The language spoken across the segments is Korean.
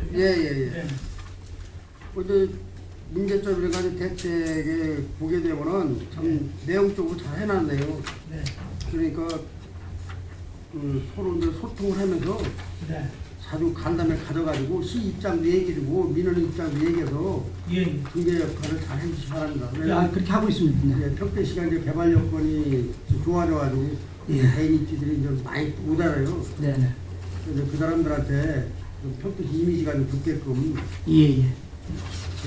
거거든요. 예. 네. 근데 문제점을 가지고 대책에 보게 되면은 참 내용적으로 잘 해놨네요. 네. 그러니까 서로 이제 소통을 하면서 네. 자주 간담회 가져가지고 시 입장도 얘기해주고 민원 입장도 얘기해서 예. 중개 역할을 잘 해주시기 바랍니다. 야, 그렇게 하고 있습니다. 네. 평택 시간 이제 개발 여건이 좋아져가지고 예. 개인 입지들이 좀 많이 못 알아요. 네네. 그래서 그 사람들한테 좀 평택 이미지가 좀 좋게끔 예.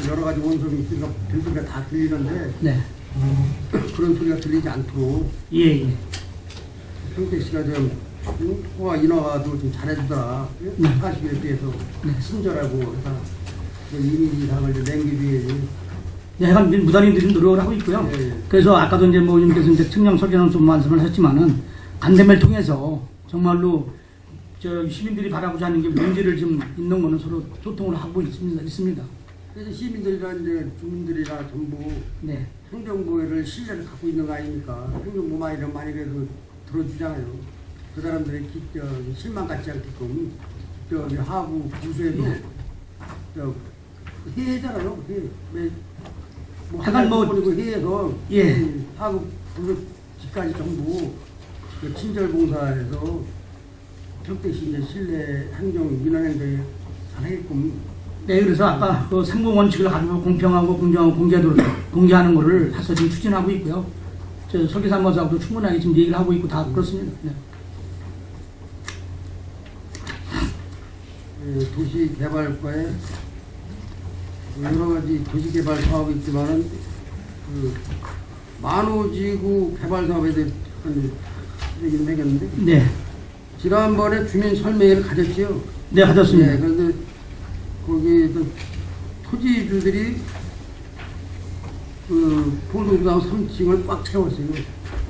여러 가지 원소리 있으니까 별소리가 다 들리는데 네. 그런 소리가 들리지 않도록 예. 평택 씨가 좀 호화 인화도 좀 잘해주더라. 네. 40에 비해서 네. 친절하고 해서 그 이미지상을 좀 남기줘야지. 네, 약간 무단인들이 노력을 하고 있고요. 예. 그래서 아까도 이제 뭐 님께서 이제 측량 설계는 좀 말씀을 하셨지만은 간담회를 통해서 정말로 저 시민들이 바라고자 하는 게 문제를 좀 있는 거는 서로 소통을 하고 있습니다. 그래서 시민들이나 이제 주민들이나 전부 네. 행정부를 신뢰를 갖고 있는 거 아닙니까? 행정부만 이런 많이 그래도 들어주잖아요. 그 사람들의 실망 갖지 않게끔 저기 하부 부서에도 예. 회의잖아요. 하여간 뭐 회의해서 예. 하부 부서 집까지 전부 그 친절봉사해서 평택시 이제 실내 행정 민원행정에 잘하게끔. 네, 그래서 아까 그 상공 원칙을 가지고 공평하고 공정하고 공개하는 거를 해서 지금 추진하고 있고요. 저 설계사무소하고도 충분하게 지금 얘기를 하고 있고 다 그렇습니다. 네. 도시개발과에 여러 가지 도시개발 사업이 있지만은 그 만호지구 개발 사업에 대해 얘기를 해겠는데 네. 지난번에 주민 설명회를 가졌지요. 네, 가졌습니다. 네, 그런데 거기 토지주들이 그 보도당 3층을 꽉 채웠어요.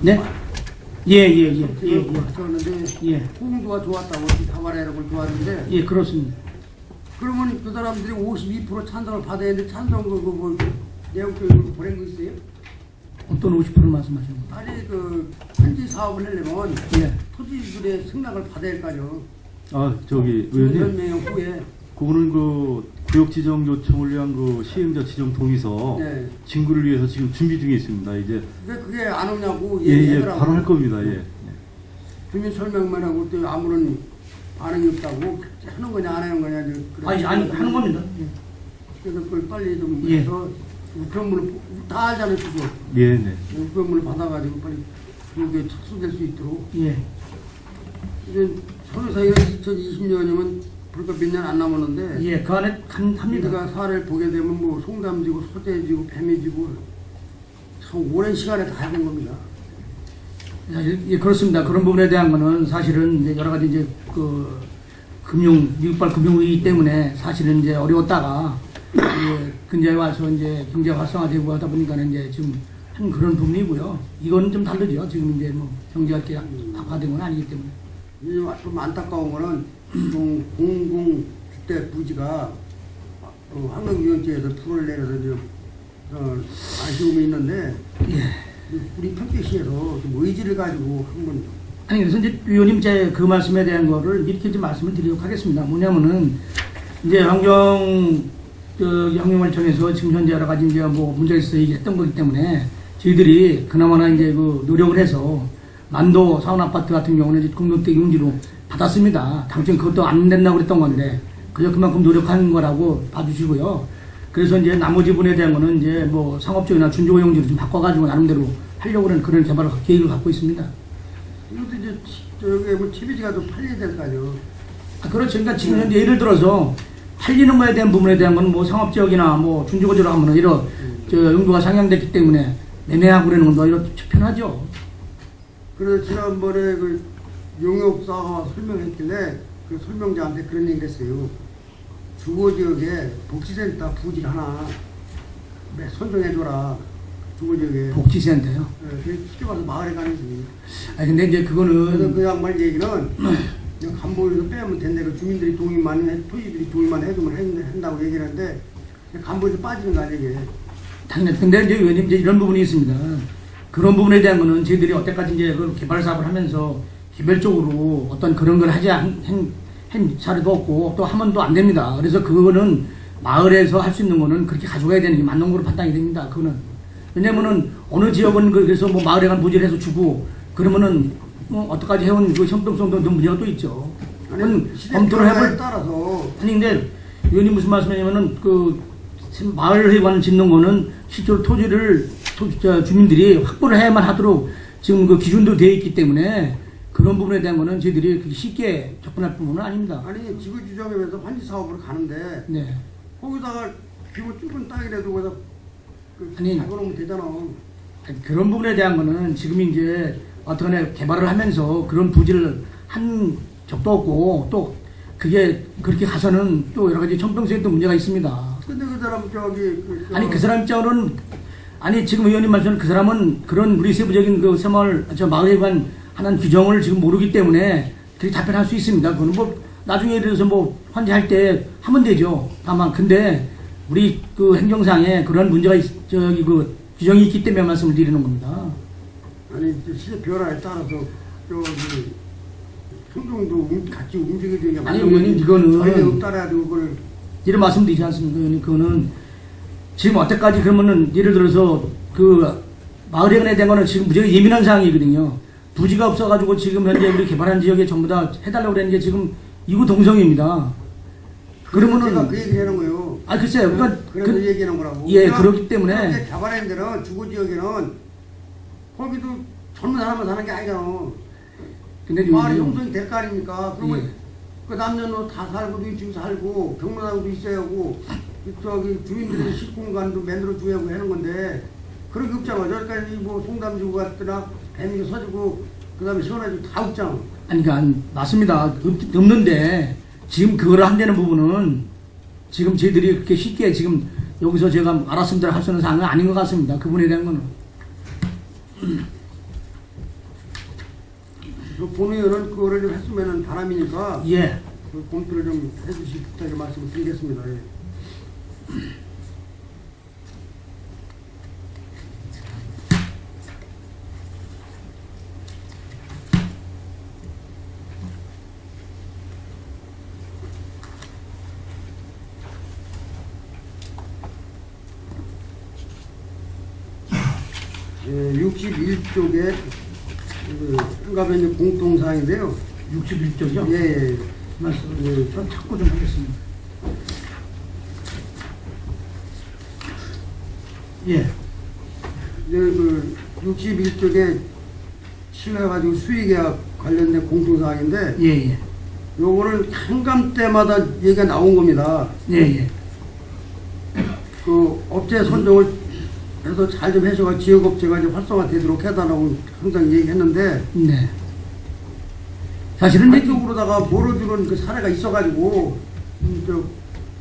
네? 예. 꽉 채웠는데 예. 호응도가 좋았다고 다발해라고 좋았는데 예, 그렇습니다. 그러면 그 사람들이 52% 찬성을 받아야 되는데 찬성 뭐 내용적으로 보낸 거 있어요? 어떤 50%를 말씀하시는 거예요? 아니 그 현지 사업을 하려면 예. 토지주의 승낙을 받아야 할 거 아니에요. 의원님. 설명 후에 그거는 그 구역 지정 요청을 위한 그 시행자 지정 동의서 네. 진구를 위해서 지금 준비 중에 있습니다. 이제 왜 그게 안 오냐고 예, 얘기하더라고. 바로 할 겁니다. 예. 주민 설명만 하고 또 아무런 반응이 없다고 하는 거냐 안 하는 거냐 이제 아니, 하는 겁니다. 예. 그래서 그걸 빨리 좀 예. 해서 우편물을 다 알잖아요 그거. 예, 네. 우편물을 받아가지고 빨리 그게 착수될 수 있도록. 예. 이제 서류사위는 2020년이면 불과 몇 년 안 남았는데 예, 그 안에 합니다. 우리가 사례를 보게 되면 뭐 송담지고 소재지고 뱀이지고 참 오랜 시간에 다 해야 되는 겁니다. 예, 그렇습니다. 그런 부분에 대한 거는 사실은 이제 여러 가지 이제 그 미국발 금융위기 때문에 사실은 이제 어려웠다가 이제 근자에 와서 이제 경제 활성화되고 하다 보니까는 이제 지금 한 그런 부분이고요. 이거는 좀 다르죠. 지금 이제 뭐 경제가 이렇게 악화된 건 아니기 때문에. 좀 안타까운 거는 공공주택 부지가 환경유형제에서 풀을 내려서 좀 아쉬움이 있는데 예. 우리 평택시에서 좀 의지를 가지고 한번. 아니 그래서 이제 위원님 제 그 말씀에 대한 거를 이렇게 좀 말씀을 드리도록 하겠습니다. 뭐냐면은 이제 환경을 통해서 지금 현재 여러 가지 이제 뭐 문제가 있어 얘기했던 거기 때문에 저희들이 그나마나 이제 그 노력을 해서 만도 사원 아파트 같은 경우는 이제 공동택 용지로 받았습니다. 당초에 그것도 안 된다고 그랬던 건데 그저 그만큼 노력하는 거라고 봐주시고요. 그래서 이제 나머지 분에 대한 거는 이제 뭐 상업적이나 준조거 용지로 좀 바꿔가지고 나름대로 하려고 하는 그런 개발 계획을 갖고 있습니다. 이것도 이제 저기 뭐 TV지가 좀 팔려야 될 거 아니에요. 그렇죠. 그러니까 지금 현재 예를 들어서 팔리는 거에 대한 부분에 대한 건 뭐 상업지역이나 뭐 준주거지로 하면 이런 용도가 상향됐기 때문에 매매하고 그러는 건 오히려 편하죠. 그래서 지난번에 그 용역사가 설명했길래 그 설명자한테 그런 얘기를 했어요. 주거지역에 복지센터 부지를 하나 선정해줘라. 주거지역에. 복지센터요? 네, 그게 쉽게 말해서 마을에 가는 거지. 아니 근데 이제 그래서 그거는 그 양말 얘기는 그냥 간보에서 빼면 된대로 주민들이 동의만 해, 토지들이 동의만 해주면 한다고 얘기를 하는데 간보에서 빠지는 거 아니에요 이게. 당연히. 근데 이제 의원님 이제 이런 부분이 있습니다. 그런 부분에 대한 거는 저희들이 어때까지 이제 그 개발 사업을 하면서 개별적으로 어떤 그런 걸 하지 한 사례도 없고 또 하면 또 안 됩니다. 그래서 그거는 마을에서 할 수 있는 거는 그렇게 가져가야 되는 게 맞는 거로 판단이 됩니다. 그거는. 왜냐면은 어느 지역은 그래서 뭐 마을에 간 부지를 해서 주고 그러면은 뭐 어떡하지 해온 그 형평성도 문제가 또 있죠. 그건 검토를 해볼 따라서 아니 근데 의원님 무슨 말씀이냐면은 그 마을 회관 짓는 거는 실제로 토지를 주민들이 확보를 해야만 하도록 지금 그 기준도 되어 있기 때문에 그런 부분에 대한 거는 저희들이 그렇게 쉽게 접근할 부분은 아닙니다. 아니 지구 지정에서 환지 사업을 가는데 네. 거기다가 기본 좁은 땅이라도 거기다 아니, 잡아놓으면 되잖아. 그런 부분에 대한 거는 지금 이제 어떻게 개발을 하면서 그런 부지를 한 적도 없고 또 그게 그렇게 가서는 또 여러 가지 형평성에 또 문제가 있습니다. 근데 그 사람 아니 그 사람 입장으로는 아니 지금 의원님 말씀은 그 사람은 그런 우리 세부적인 그 새마을 마을에 관한 하는 규정을 지금 모르기 때문에 그렇게 답변할 수 있습니다. 그거는 뭐 나중에 예를 들어서 뭐 환지할 때 하면 되죠. 다만 근데 우리 그 행정상에 그런 문제가 저기 그 규정이 있기 때문에 말씀을 드리는 겁니다. 아니 시대 변화에 따라서 행정도 같이 움직여야 되냐. 아니 의원님 이거는 따라야 되고 그걸 이런 말씀드리지 않습니까? 의원님 그거는 지금 어때까지 그러면은 예를 들어서 그 마을회관에 대한 거는 지금 무지하게 예민한 사항이거든요. 부지가 없어가지고 지금 현재 우리 개발한 지역에 전부 다 해달라고 그러는 게 지금 이구동성입니다. 그러면은 제가 그 얘기 하는 거예요. 아 글쎄요. 그러니까 그래서 얘기하는 거라고. 예, 그렇기 때문에 그렇게 개발한 데는 주거 지역에는 거기도 젊은 사람만 사는 게 아니잖아. 근데 마을이 요즘 형성이 될 거 아닙니까? 그러면 예. 그 남녀노 다 살고 지금 살고 경로당도 있어야 하고 저기 주민들이 식공간도 만들어 줘야 하고 하는 건데 그런 게 없잖아. 저기까지 뭐 송담지구 같더라 뱀이 서지고 그다음에 시원해지고 다 없잖아. 아니 그러니까 맞습니다. 없는데 지금 그걸 한다는 부분은 지금 저희들이 그렇게 쉽게 지금 여기서 제가 알았습니다 할 수 있는 사항은 아닌 것 같습니다. 그 부분에 대한 거는. 본의원은 그거를 좀 했으면 바람이니까 예. 그 검토를 좀 해주시 부탁의 말씀을 드리겠습니다. 예. 예, 61쪽에 한가변 공통사항인데요. 61쪽이요? 예, 예. 말씀, 예, 전 찾고 좀 하겠습니다. 예. 그 61쪽에 실해가지고 수의계약 관련된 공통사항인데 예, 예. 요거는 한감 때마다 얘기가 나온 겁니다. 예, 예. 그 업체 선정을 해서 잘 좀 해줘가 지역업체가 이제 활성화되도록 해달라고 항상 얘기했는데 네. 사실은 이제 한쪽으로다가 몰아주는 그 사례가 있어가지고 저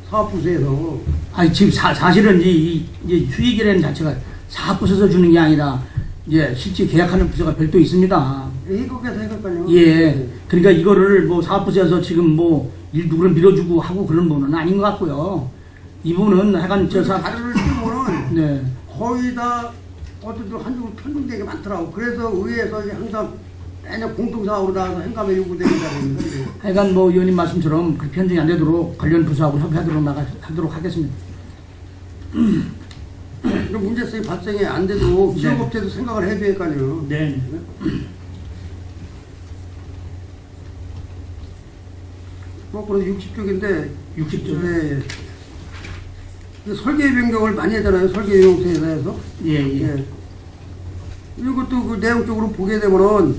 사업부서에서 아니 지금 사실은 이제 수익이라는 자체가 사업부서에서 주는 게 아니라 이제 실제 계약하는 부서가 별도 있습니다. 해결해서 해갈까요? 예. 그러니까 이거를 뭐 사업부서에서 지금 뭐 일 누구를 밀어주고 하고 그런 부분은 아닌 것 같고요. 이 부분은 하여간 저 자료를 띄우면은 네. 거의 다 어쨌든 한쪽으로 편중되게 많더라고. 그래서 의회에서 이제 항상 매년 공통사업으로 나와서 행감에 요구되는 자리입니다. 하여간 뭐 의원님 말씀처럼 그 편중이 안 되도록 관련 부서하고 협의하도록 하도록 하겠습니다. 이런 문제성이 발생이 안 돼도 네. 지역업체도 생각을 해줘야 할 거 아니에요. 네. 거꾸로 60쪽인데 60쪽. 네. 그 설계 변경을 많이 하잖아요. 설계 용토에 대해서. 예, 예. 예. 이것도 그 내용적으로 보게 되면은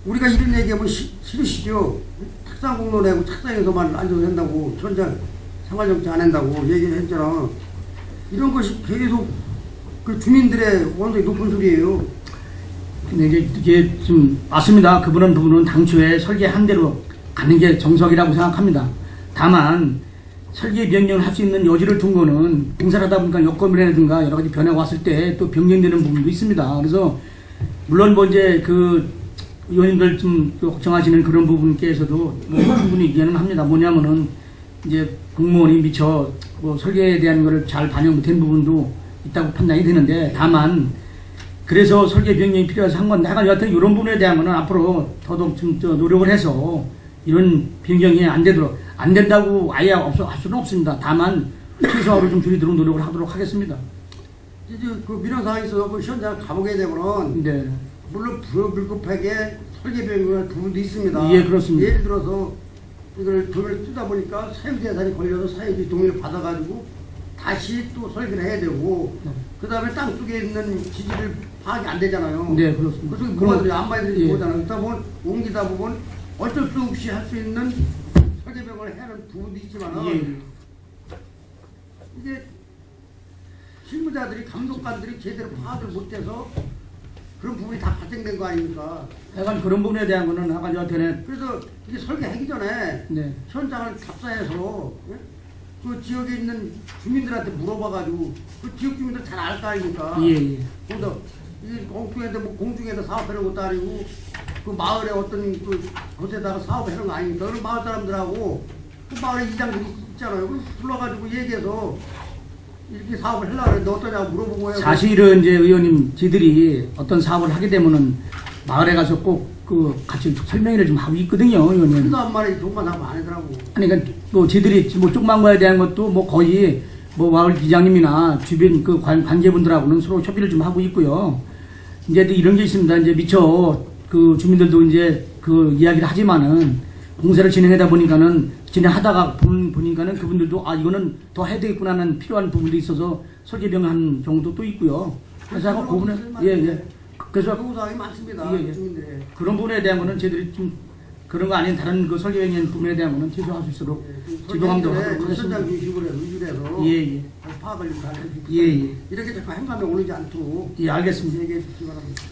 우리가 이런 얘기하면 싫으시죠. 탁상공로 내고 착상에서만 앉아도 된다고 현장 생활정치 안 한다고 얘기를 했잖아. 이런 것이 계속 그 주민들의 원성이 높은 소리예요. 근데 이제 이게 좀 맞습니다. 그분은 부분은 당초에 설계한 대로 가는 게 정석이라고 생각합니다. 다만 설계 변경을 할 수 있는 여지를 둔 거는 공사를 하다 보니까 여건이라든가 여러 가지 변화가 왔을 때 또 변경되는 부분도 있습니다. 그래서 물론 뭐 이제 그 의원님들 좀 걱정하시는 그런 부분께서도 뭐 충분히 이해는 합니다. 뭐냐면은 이제 공무원이 미처 뭐 설계에 대한 거를 잘 반영 못한 부분도 있다고 판단이 되는데 다만 그래서 설계 변경이 필요해서 한 건데 하여간 여하튼 이런 부분에 대한 거는 앞으로 더더욱 좀 노력을 해서 이런 변경이 안 되도록 안 된다고 아예 할 수는 없습니다. 다만 최소화로 좀 줄이도록 노력을 하도록 하겠습니다. 이제 그 민원사항에서 그 현장 가보게 되면은 네. 물론 불급하게 설계변경할 부분도 있습니다. 예, 그렇습니다. 예를 들어서 이걸 돈을 쓰다 보니까 사유재산이 걸려서 사유지 동의를 받아가지고 다시 또 설계를 해야 되고 네. 그 다음에 땅속에 있는 지지를 파악이 안 되잖아요. 네, 그렇습니다. 그래서 뭐가 안 봐야지 예. 보잖아요. 그러다 보면 옮기다 보면 어쩔 수 없이 할 수 있는 설계변경을 해야 하는 부분도 있지만은 예. 이게 실무자들이 감독관들이 제대로 파악을 못해서 그런 부분이 다 발생된 거 아닙니까? 약간 그런 부분에 대한 거는 아까 저한테는 그래서 이게 설계하기 전에 네. 현장을 답사해서 예? 그 지역에 있는 주민들한테 물어봐가지고 그 지역 주민들 잘 알 거 아닙니까? 예, 예. 그래서 이 공중에도 뭐 공중에도 사업하는 것도 아니고 그 마을에 어떤 그 곳에다가 사업하는 거 아닙니까? 그런 마을 사람들하고 그 마을에 이장들이 있잖아요. 그럼 불러가지고 얘기해서 이렇게 사업을 하려고 했는데 어떠냐고 물어보고 해요. 사실은 이제 의원님 지들이 어떤 사업을 하게 되면은 마을에 가서 꼭 그 같이 설명회를 좀 하고 있거든요, 의원님. 그래서 한 마리 돈만 하고 안 하더라고. 아니, 그러니까 또 지들이 뭐 조그만 거에 대한 것도 뭐 거의 뭐 마을 이장님이나 주변 그 관계분들하고는 서로 협의를 좀 하고 있고요. 이제 또 이런 게 있습니다. 이제 미처 그 주민들도 이제 그 이야기를 하지만은 공사를 진행하다 보니까는 진행하다가 보니까는 그분들도 아 이거는 더 해야 되겠구나 하는 필요한 부분도 있어서 설계 변경한 경우도 또 있고요. 그래서 그 부분에 예. 그래서 요구사항이 많습니다. 예, 예. 주민들의. 그런 부분에 대한 거는 저희들이 좀 그런 거 아닌 다른 그 설계 변경 부분에 대한 거는 최소화할 수 있도록 지도감도 하도록 하겠습니다. 현장 중심으로 해서 의존해서 예, 예. 파악을 좀 잘해주고 예, 예. 이렇게 자꾸 행감에 오르지 않도록 예, 알겠습니다. 얘기해 주시기 바랍니다.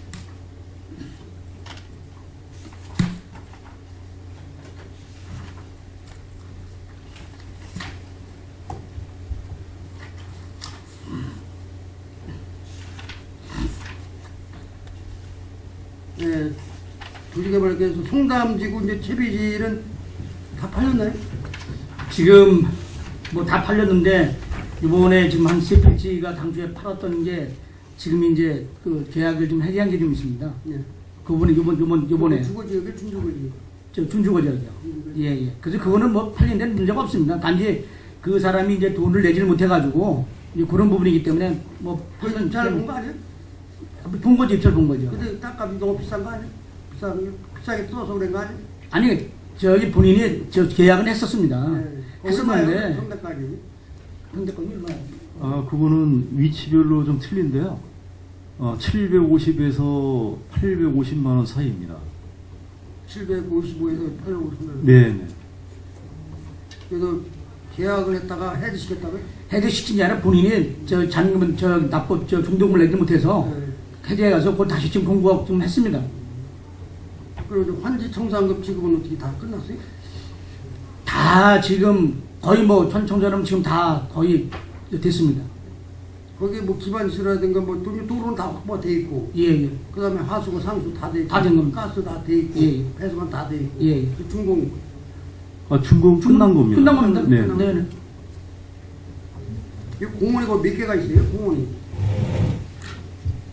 네, 도시개발계에서 송담지구 이제 채비지는 다 팔렸나요? 지금 뭐 다 팔렸는데 이번에 지금 한 세 필지가 당초에 팔았던 게 지금 이제 그 계약을 좀 해지한 게 좀 있습니다. 네. 그분이 요번에 주거지역에 준주거지. 저 준주거지역이요. 예. 그래서 그거는 뭐 팔린 데는 문제가 없습니다. 단지 그 사람이 이제 돈을 내지를 못해가지고 이제 그런 부분이기 때문에 뭐 그 입찰 본거 아니야? 본 거죠, 입찰 본 거죠. 근데 땅값이 너무 비싼 거 아니야? 비싸게 써서 그런 거 아니야? 아니 저기 본인이 저 계약은 했었습니다. 네. 했었는데 성대까지. 상대권이 얼마야? 아, 그거는 위치별로 좀 틀린데요. 750에서 850만 원 사이입니다. 755에서 850만. 네, 네. 그래서 계약을 했다가 해지시켰다고요? 해제시킨 게 아니라 본인이 저 잔금은 저 납부 저 중도금을 내지 못해서 네. 해제해 가서 그걸 다시 지금 공부하고 좀 했습니다. 그리고 환지 청산금 지급은 어떻게 다 끝났어요? 다 지금 거의 뭐 청자름 지금 다 거의 됐습니다. 거기 뭐 기반시라든가 뭐 도로는 다 확보돼 있고, 예. 그다음에 하수구 상수 다 돼 있고, 다된 겁니다. 가스 다 돼 있고, 예. 배수관 다 돼 있고, 예. 그 준공 준공 끝난 겁니다. 끝난 겁니다. 네. 네. 이 공원이 몇 개가 있어요? 공원이.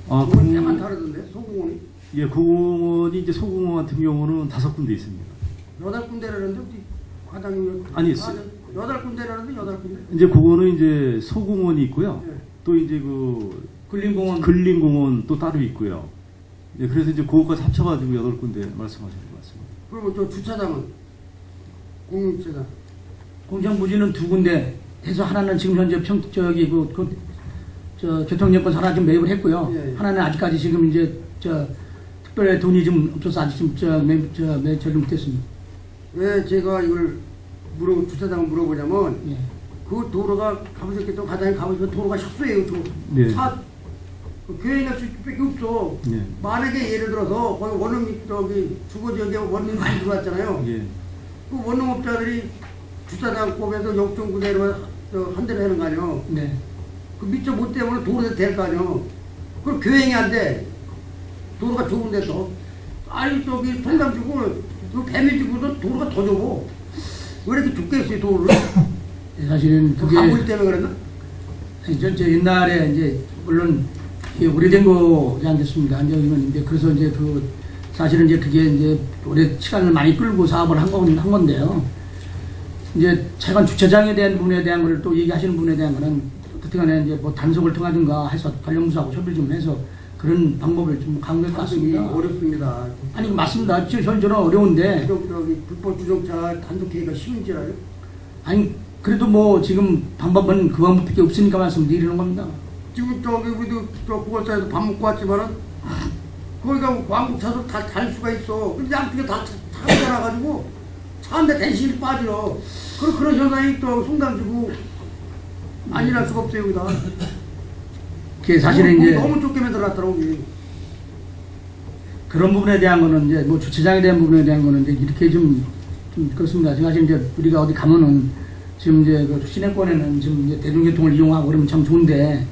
아, 공원이 꽤 많다 그러던데 소공원이 예, 공원이 이제 소공원 같은 경우는 5군데 있습니다. 8군데라는데 어디 과장님 아니, 8군데라는데 8군데. 이제 그거는 이제 소공원이 있고요. 예. 또 이제 그 근린공원 근린공원 또 따로 있고요. 예, 그래서 이제 그것까지 합쳐가지고 8군데 말씀하신 것 같습니다. 그리고 저 주차장은 공유주차장. 공장부지는 2군데 해서 하나는 지금 현재 저 교통여건 하나 좀 매입을 했고요. 예. 하나는 아직까지 지금 이제 저 특별히 돈이 좀 없어서 아직 지금 매철이 못했습니다. 왜 제가 이걸 주차장을 물어보냐면 예. 그 도로가 가보셨겠죠? 과장님 가보시면 도로가 협소해요. 네. 그 교행할 수 밖에 없어. 네. 만약에 예를 들어서 거기 원룸 저기 주거지역에 원룸이 들어왔잖아요. 예. 그 원룸업자들이 주차장 꼽에서 역전구대로 한 대로 하는 거 아니에요. 네. 그 미처 못 때문에 도로에서 될 거 아니에요. 그걸 교행이 안 돼. 도로가 좁은데도. 아니 저기 통장 주고 그 배미 주고도 도로가 더 좁어. 왜 이렇게 좁게 했어요 도로를? 사실은 그 그게 가물 때문에 그랬나? 아니, 저 옛날에 이제 물론 이게 오래된 거지 않겠습니까? 이제 그래서 이제 그 사실은 이제 그게 이제 오래 시간을 많이 끌고 사업을 한 건데요. 이제 차관 주차장에 대한 부분에 대한 걸 또 얘기하시는 부분에 대한 거는 어떻게 간에 이제 뭐 단속을 통하든가 해서 관련 부서하고 협의를 좀 해서 그런 방법을 좀 강구할 것 같습니다. 어렵습니다. 아니 맞습니다. 저는 어려운데 저기 불법 주정차 단속하기가 쉬운 줄 알아요? 아니 그래도 뭐 지금 방법은 그 방법밖에 없으니까 말씀드리는 겁니다. 지금 저기 우리도 저 구월사에서 밥 먹고 왔지만은 거기가 왕복 차서 다 달 수가 있어. 근데 양쪽에 다 차가 나가지고 차 한 대 대신이 빠져. 그런 현상이 또 송당지고 안 일할 수가 없어요 여기다. 그게 사실은 이제 너무 좁게 만들어놨더라고. 여기. 그런 부분에 대한 거는 이제 뭐 주차장에 대한 부분에 대한 거는 이제 이렇게 좀 그렇습니다. 사실 이제 우리가 어디 가면은 지금 이제 그 시내권에는 지금 이제 대중교통을 이용하고 그러면 참 좋은데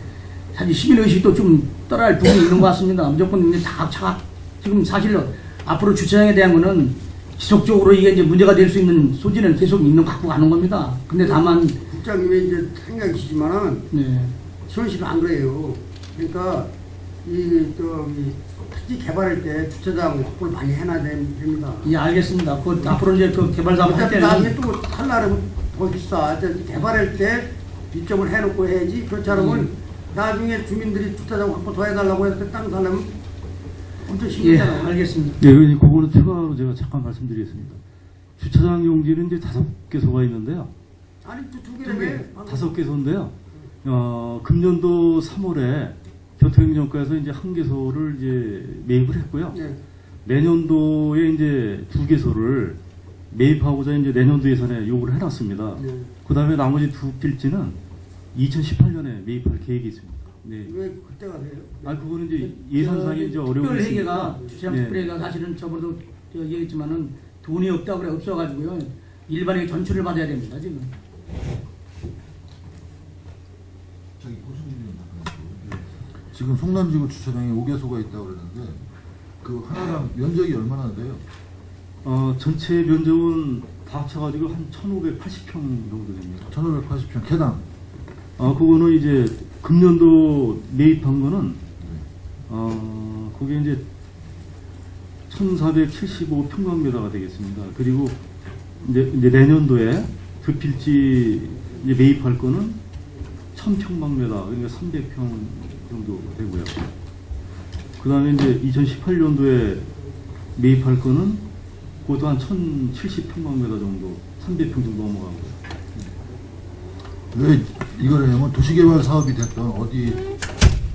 사실 시민의식도 좀 따라할 부분이 있는 것 같습니다. 무조건 이제 다 차가 지금 사실 앞으로 주차장에 대한 거는 지속적으로 이게 이제 문제가 될 수 있는 소지는 계속 있는 거 갖고 가는 겁니다. 근데 다만 국장님의 이제 생각이시지만은 네. 현실은 안 그래요. 그러니까 이 저기 택지 개발할 때 주차장 확보를 많이 해놔야 됩니다. 예, 알겠습니다. 그 앞으로 이제 그 개발 사업 할 어차피 나중에 때는 또 탈날하면 더 비싸. 개발할 때 이점을 해놓고 해야지. 그렇지 않으면 나중에 주민들이 주차장 확보 더 해달라고 해서 땅 살려면 엄청 예, 힘들잖아요. 알겠습니다. 예, 그거는 추가로 제가 잠깐 말씀드리겠습니다. 주차장 용지는 이제 5개소가 있는데요. 아니 두 개를 5개소인데요. 금년도 3월에 교통행정과에서 이제 1개소를 이제 매입을 했고요. 네. 내년도에 이제 2개소를 매입하고자 이제 내년도 예산에 요구를 해놨습니다. 네. 그 다음에 나머지 2필지는 2018년에 매입할 계획이 있습니다. 네. 왜 그때가 돼요? 아, 그거는 이제 예산상에 이제 어려움이 특별회계가 있습니다. 주차장 네. 특별회계가 사실은 저번에도 얘기했지만은 돈이 없다고 그래 없어가지고요. 일반에 전출을 받아야 됩니다 지금. 저기 고수님이 지금 송남지구 주차장에 5개소가 있다고 그러는데 그 하나당 면적이 얼마나 돼요? 전체 면적은 다 합쳐가지고 한 1,580평 정도 됩니다. 1580평 개당. 그거는 이제 금년도 매입한 거는 그게 이제 1,475평방미터가 되겠습니다. 그리고 이제 내년도에 2필지 이제 매입할 거는 1,000평방미터, 그러니까 300평 정도 되고요. 그 다음에 이제 2018년도에 매입할 거는 그것도 한 1,070평방미터 정도, 300평 정도 넘어가고요. 왜 이걸 하냐면 도시개발 사업이 됐던 어디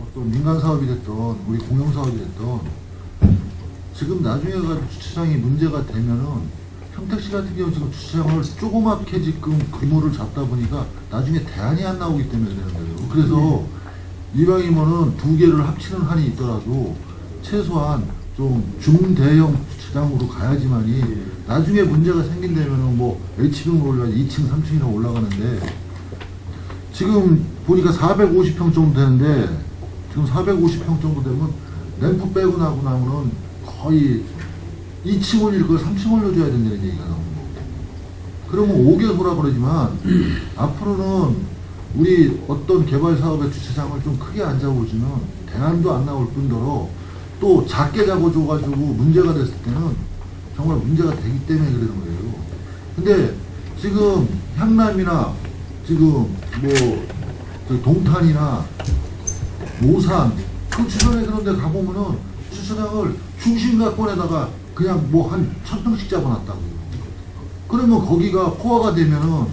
어떤 민간 사업이 됐던 우리 공영 사업이 됐던 지금 나중에 가지고 주차장이 문제가 되면은 평택시 같은 경우 지금 주차장을 조그맣게 지금 규모를 잡다 보니까 나중에 대안이 안 나오기 때문에 그러는 거예요. 그래서 이왕이면은 2개를 합치는 한이 있더라도 최소한 좀 중대형 주차장으로 가야지만이 나중에 문제가 생긴다면은 뭐 H층으로 올라 2층, 3층이나 올라가는데 지금 보니까 450평 정도 되는데 지금 450평 정도 되면 램프 빼고 나고 나면은 거의 2층 올릴 걸 3층 올려줘야 된다는 얘기가 나오는 거고. 그러면 5개소라 그러지만 앞으로는 우리 어떤 개발 사업의 주차장을 좀 크게 안 잡아주면 대안도 안 나올 뿐더러 또 작게 잡아줘가지고 문제가 됐을 때는 정말 문제가 되기 때문에 그러는 거예요. 근데 지금 향남이나 지금 뭐 동탄이나 모산 그 주변에 그런 데 가보면은 주차장을 중심가권에다가 그냥 뭐 한 1,000평씩 잡아놨다고. 그러면 거기가 포화가 되면은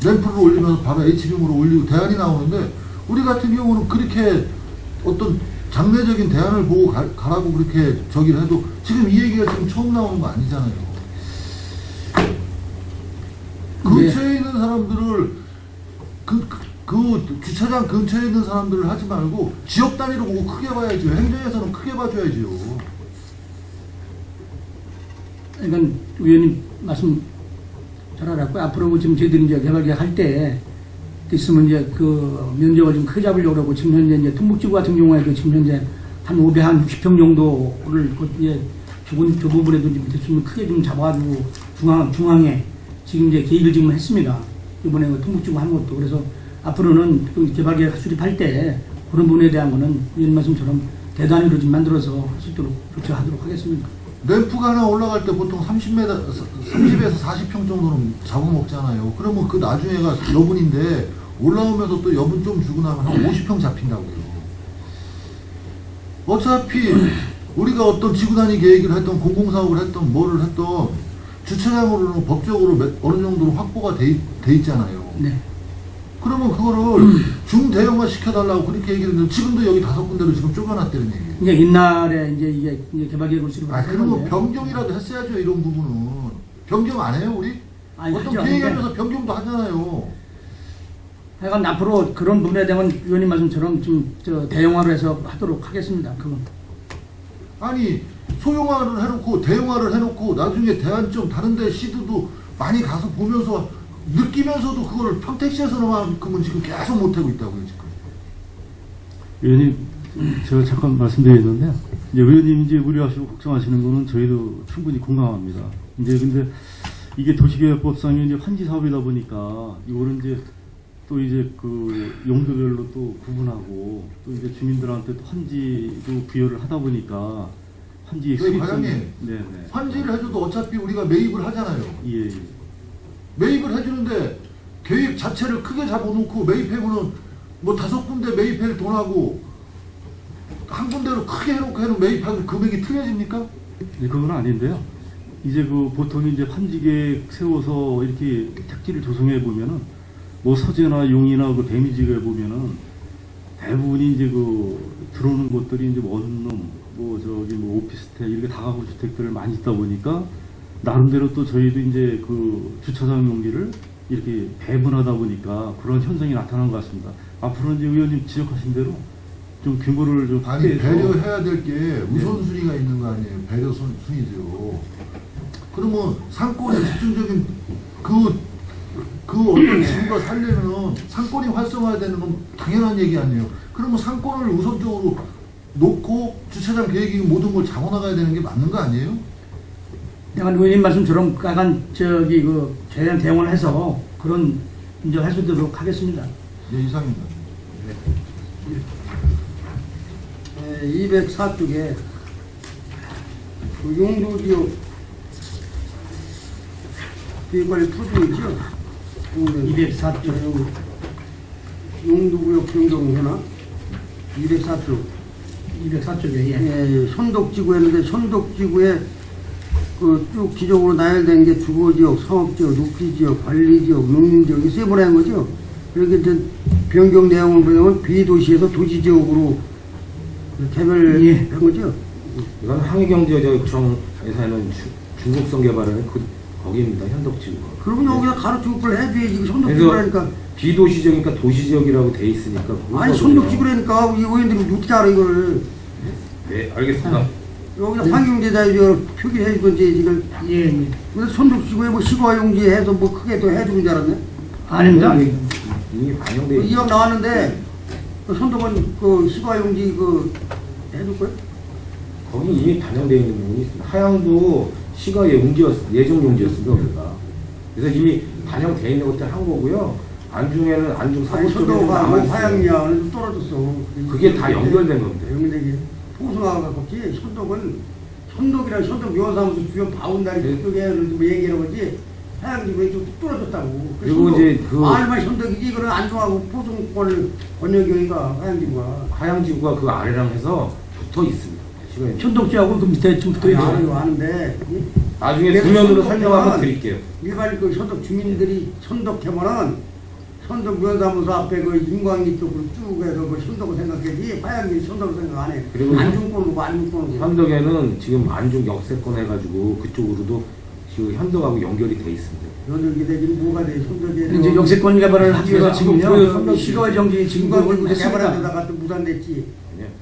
램프를 올리면서 바로 H빔으로 올리고 대안이 나오는데 우리 같은 경우는 그렇게 어떤 장래적인 대안을 보고 가라고 그렇게 저기를 해도 지금 이 얘기가 지금 처음 나오는 거 아니잖아요. 근처에 있는 사람들을 그 주차장 근처에 있는 사람들을 하지 말고 지역 단위로 보고 크게 봐야죠. 행정에서는 크게 봐줘야죠. 그러니까 의원님 말씀 잘 알았고 앞으로 뭐 지금 저희들이 이제 개발계획 할때 있으면 이제 그 면적을 좀 크게 잡으려고 하고 지금 현재 이제 통북지구 같은 경우에도 지금 현재 한 560평 정도를 그 이제 저 부분에도 좀 크게 좀 잡아가지고 중앙에 지금 이제 계획을 지금 했습니다. 이번에 그 통북지구 한 것도. 그래서 앞으로는 그 개발계획 수립할 때 그런 부분에 대한 거는 의원 말씀처럼 대단위로 좀 만들어서 할 수 있도록 조치하도록 하겠습니다. 램프가 하나 올라갈 때 보통 30에서 40평 정도는 잡아먹잖아요. 그러면 그 나중에가 여분인데 올라오면서 또 여분 좀 주고 나면 한 50평 잡힌다고요. 어차피 우리가 어떤 지구단위 계획을 했던 공공사업을 했던 뭐를 했던 주차장으로는 법적으로 어느 정도로 확보가 돼 있잖아요. 네. 그러면 그거를 중대형화 시켜달라고 그렇게 얘기를 했는데 지금도 여기 5군데로 지금 좁아놨다는 얘기예요. 이제 옛날에 이제 개발 계획을 수립을 아, 그러면 했는데 변경이라도 했어야죠, 이런 부분은. 변경 안 해요, 우리? 아니, 어떤 하죠. 계획하면서 변경도 하잖아요. 하여간 앞으로 그런 부분에 대한 위원님 말씀처럼 좀 대형화를 해서 하도록 하겠습니다. 그건. 아니, 소형화를 해놓고, 대형화를 해놓고, 나중에 대안점 다른 데 시드도 많이 가서 보면서, 느끼면서도 그거를 평택시에서만큼은 지금 계속 못하고 있다고요, 지금. 의원님, 제가 잠깐 말씀드리는데, 이제 의원님 이제 우려하시고 걱정하시는 거는 저희도 충분히 공감합니다. 이제 근데 이게 도시계획법상에 이제 환지 사업이다 보니까 이거는 이제 또 이제 그 용도별로 또 구분하고 또 이제 주민들한테 또 환지도 부여를 하다 보니까 환지 네, 수익성이 과장님. 네네. 환지를 해줘도 어차피 우리가 매입을 하잖아요. 예, 예. 매입을 해주는데, 계획 자체를 크게 잡아놓고 매입해보는, 뭐 5군데 매입할 돈하고, 한 군데로 크게 해놓고 매입하고 금액이 틀려집니까? 네, 그건 아닌데요. 이제 그 보통 이제 환지계획 세워서 이렇게 택지를 조성해 보면은 뭐 서재나 용이나 그 데미지를 보면은 대부분이 이제 그 들어오는 곳들이 이제 원룸, 뭐 저기 뭐 오피스텔 이렇게 다가구 주택들을 많이 있다 보니까 나름대로 또 저희도 이제 그 주차장 용지를 이렇게 배분하다 보니까 그런 현상이 나타난 것 같습니다. 앞으로는 이제 의원님 지적하신 대로 좀 규모를 좀 아니, 확대해서 배려해야 될 게 우선순위가 있는 거 아니에요. 배려 순위죠. 그러면 상권에 집중적인 그 어떤 지구가 살려면 상권이 활성화되는 건 당연한 얘기 아니에요. 그러면 상권을 우선적으로 놓고 주차장 계획이 모든 걸 잡아나가야 되는 게 맞는 거 아니에요? 약간 의원님 말씀처럼 약간 저기 그 최대한 대응을 해서 그런 인정할 수 있도록 하겠습니다. 예, 이상입니다. 204쪽에 그 용도지역 계획관리 프로젝트죠. 204쪽. 용도구역 변경해나 204쪽. 204쪽에 예. 예, 선덕지구였는데 선덕지구에 그 쭉 지적으로 나열된 게 주거지역, 상업지역, 녹지지역, 관리지역, 농림지역 이 세 번에 한 거죠. 그렇게 이제 변경 내용을 보면 비도시에서 도시지역으로 개별한 거죠. 이건 항해경제적청에서 하는 중국성 개발하는 거기입니다. 현덕지구가. 그러면 여기다 가로축을 해줘야지. 이거 그래서 선덕지구라니까. 비도시적이니까 도시지역이라고 돼 있으니까. 아니 선덕지구라니까 이 의원들이 어떻게 알아 이걸. 네, 알겠습니다. 여기다 환경제자유지역을 표기해 주든지 지금. 예. 예. 근데 선덕지구에 뭐 시가용지 해서 뭐 크게 더 해주는 줄 알았네. 아닙니다. 이미 반영돼 있 이왕 나왔는데 그 선덕은 그 시가용지 그 해줄 거예요? 거기 이미 반영되어 있는 부분이 있습니다. 하양도 시가 예정 용지였습니다. 우리가. 그래서 이미 반영되어 있는 것들 한 거고요. 안중에는 안중 아니 서부 쪽에 선덕과 남은 화양이야 좀 떨어졌어. 그게 다 연결된 겁니다. 연결되지. 포수가 가깝지. 선덕이랑 선덕 묘사무소 주변 바운다리 네. 그쪽에 뭐 얘기하는 거지. 하양지구에 좀 떨어졌다고. 그리고 이제 그 말만 선덕이지 그건 안중하고 포수권을 권역경이가 하양지구가. 하양지구가 그 아래랑 해서 붙어 있습니다. 시가용. 천독지하고 그 밑에 좀 붙어 아니, 있죠. 아는데 나중에 그래서 도면으로 선덕 설명 한번 해만 드릴게요. 일반 그 선덕 주민들이 선덕해면은 선덕 묘사무소 앞에 그 인광리 쪽으로 쭉 해서 그 선덕을 생각하지 하양리 선덕을 생각 안 해. 그리고 안중권으로 안중권으로. 현덕에는 지금 안중 역세권 해가지고 그쪽으로도 지금 현덕하고 연결이 돼 있습니다. 연결이 되지 뭐가 돼 선덕에. 이제 역세권 개발을 하기 위해서 그래서 지금요 시가정지 지금을 인광리 개발한 했습니다. 데다가 또 무산됐지.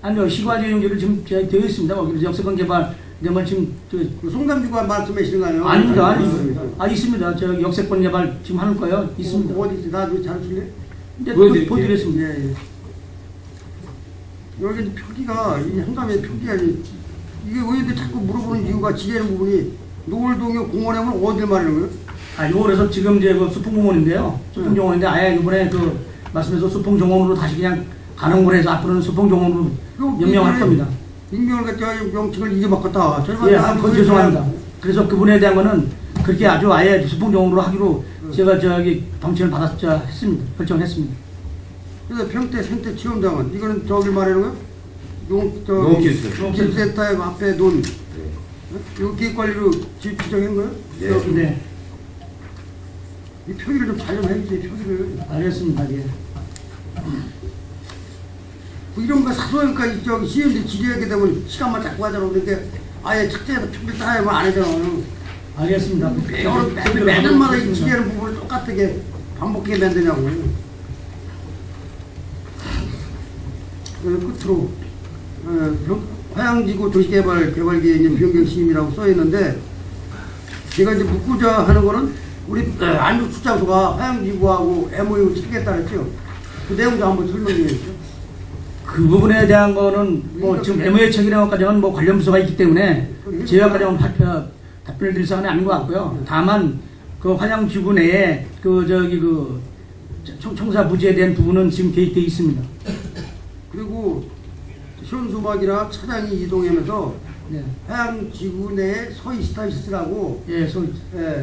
아니요 시가정지를 지금 되어 있습니다. 그래서 역세권 개발 되면 지금 그 송담주가 말씀하시는 거 아니에요? 아닙니다. 아니, 아 있습니다. 저 역세권 개발 지금 하는 거요. 있습니다. 어디 있지? 나도 잘 쓸래? 이제 보여드릴게요. 보여드리겠습니다. 예, 예. 여기 표기가 이 한담의 표기가 이게 의원들 자꾸 물어보는 이유가 지내는 부분이 노을동역 공원에는 어딜 말하는 거예요? 아, 요 그래서 지금 이제 그 수풍공원인데요. 수풍정원인데 아예 이번에 그 말씀해서 수풍정원으로 다시 그냥 가는 걸 해서 앞으로는 수풍정원으로 요 명명할 겁니다. 임명을 갖다가 명칭을 잊어먹었다. 예, 그건 죄송합니다. 그래서 그분에 대한 거는 그렇게 아주 아예 수풍용으로 하기로 제가 저기 정치를 받았자 했습니다. 결정했습니다. 그래서 평택 생태 체험장은 이거는 저기 말하는 거야? 농업기술센터. 센터에 앞에 놓은 이거 기획관리로 지정한 거야? 네. 네, 이 표기를 좀 잘 좀 해주세요. 표기를. 알겠습니다. 예. 뭐 이런 거 사소하니까 저기 시민들이 질의하게 되면 시간만 자꾸 하잖아. 그런데 아예 책자에서 표기를 따라하면 안 하잖아. 알겠습니다. 매년마다 이 질의하는 부분을 똑같게 반복해 만드냐고. 끝으로 화양지구 도시개발계획에 있는 변경시임이라고 써있는데 제가 이제 묻고자 하는 거는 우리 안주출장소가 화양지구하고 MOU 체결했다 그랬죠. 그 내용 좀 한번 설명 좀 해주세요. 그 부분에 대한 거는 뭐 지금 MOU 체결하고까지는 뭐 관련 부서가 있기 때문에 제가까지는 답변을 드릴 사안이 아닌 것 같고요. 다만 그 화양지구 내에 그 저기 그 청사 부지에 대한 부분은 지금 계획되어 있습니다. 그리고 시원수박이나 차량이 이동하면서 네. 화양지구 내에 서이스타시스라고 예,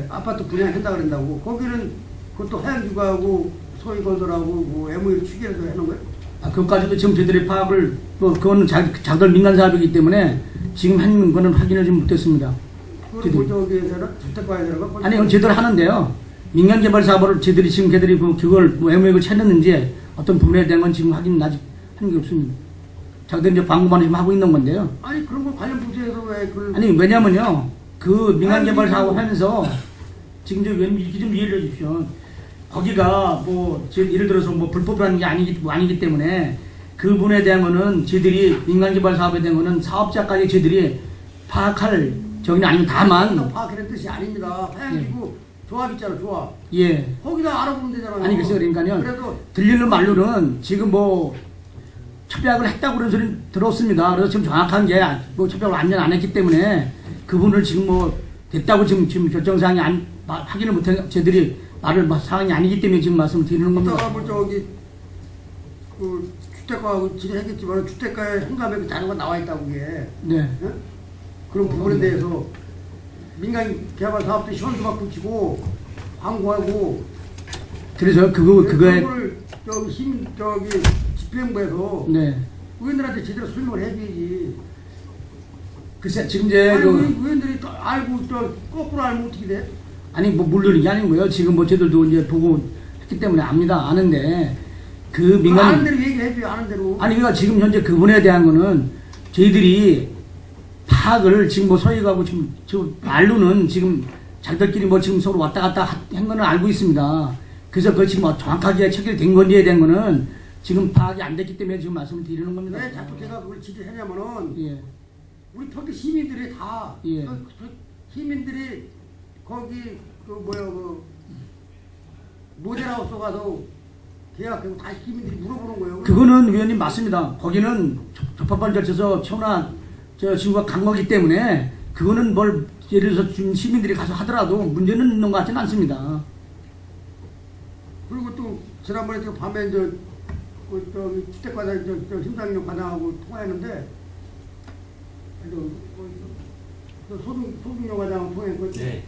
아파트 분양한다 그런다고 거기는 그것도 화양지구하고 서이건설하고 뭐 MOU를 취계해서 해놓은 거예요? 그것까지도 지금 저희들이 파악을 뭐 그거는 자들 민간 사업이기 때문에 지금 하는 거는 확인을 좀 못했습니다. 그걸 뭐 저기에서는 주택가에서는 아니, 이건 제대로 하는데요. 민간 개발 사업을 저희들이 지금 걔들이 그걸 뭐 MOU를 찾았는지 어떤 부분에 대한 건 지금 확인 아직 하는 게 없습니다. 자기들 이제 광고만 지금 하고 있는 건데요. 아니 그런 거 관련 부서에서 왜 그걸 아니, 왜냐면요. 그 민간 개발 사업 하면서 지금 이렇게 좀 이해를 해 주십시오. 거기가 뭐 예를 들어서 뭐 불법이라는 게 아니기 때문에 그 부분에 대한 거는 저희들이 민간 개발 사업에 대한 거는 사업자까지 저희들이 파악할 저기는 아니고 다만 파악하는 뜻이 아닙니다. 화양지구 조합 있잖아, 조합. 예. 거기다 알아보면 되잖아요. 아니 글쎄 그러니까요. 그래도 들리는 말로는 지금 뭐 협약을 했다고 그런 소리 들었습니다. 그래서 지금 정확한 게 뭐 협약을 완전 안 했기 때문에 그분을 지금 뭐 됐다고 지금 결정사항이 확인을 못해 저희들이 말을 사항이 아니기 때문에 지금 말씀을 드리는 겁니다. 이따가 뭐 저기 그 주택가하고 질의했겠지만 주택가에 현감에 그 자료가 나와 있다고 그게. 네. 예? 그런 부분에 대해서 민간 개발 사업도 시원수박 붙이고 광고하고 그래서 그거에 그거를 저기 집행부에서 네. 의원들한테 제대로 설명을 해줘야지. 글쎄 지금 이제 아니, 그 의원들이 또 알고 거꾸로 알면 어떻게 돼? 아니 뭐 물론 이게 아니고요. 지금 뭐 저들도 이제 보고 했기 때문에 아는데 그 민간 아는 대로 얘기해줘요. 아는 대로. 아니 그러니까 지금 현재 그분에 대한 거는 저희들이 파악을 지금 뭐 서희가고 지금 저 말로는 지금 자기들끼리 뭐 지금 서로 왔다 갔다 한 거는 알고 있습니다. 그래서 그 지금 정확하게 체결된 건지에 대한 거는 지금 파악이 안 됐기 때문에 지금 말씀을 드리는 겁니다. 왜 자꾸 제가 그걸 질의하냐면은 예. 우리 평택 시민들이 다 예. 시민들이 거기 그 뭐야 그 모델하우스 가서 계약하고 다 시민들이 물어보는 거예요. 그거는 위원님 맞습니다. 거기는 적법한 절차에서 청나 저 지구가 간 거기 때문에 그거는 뭘 예를 들어서 지금 시민들이 가서 하더라도 문제는 있는 것 같지는 않습니다. 그리고 또 지난번에 저 밤에 그 저기 주택과장 저 심상용 과장하고 통화했는데 소중용 과장 통화했거든요. 네.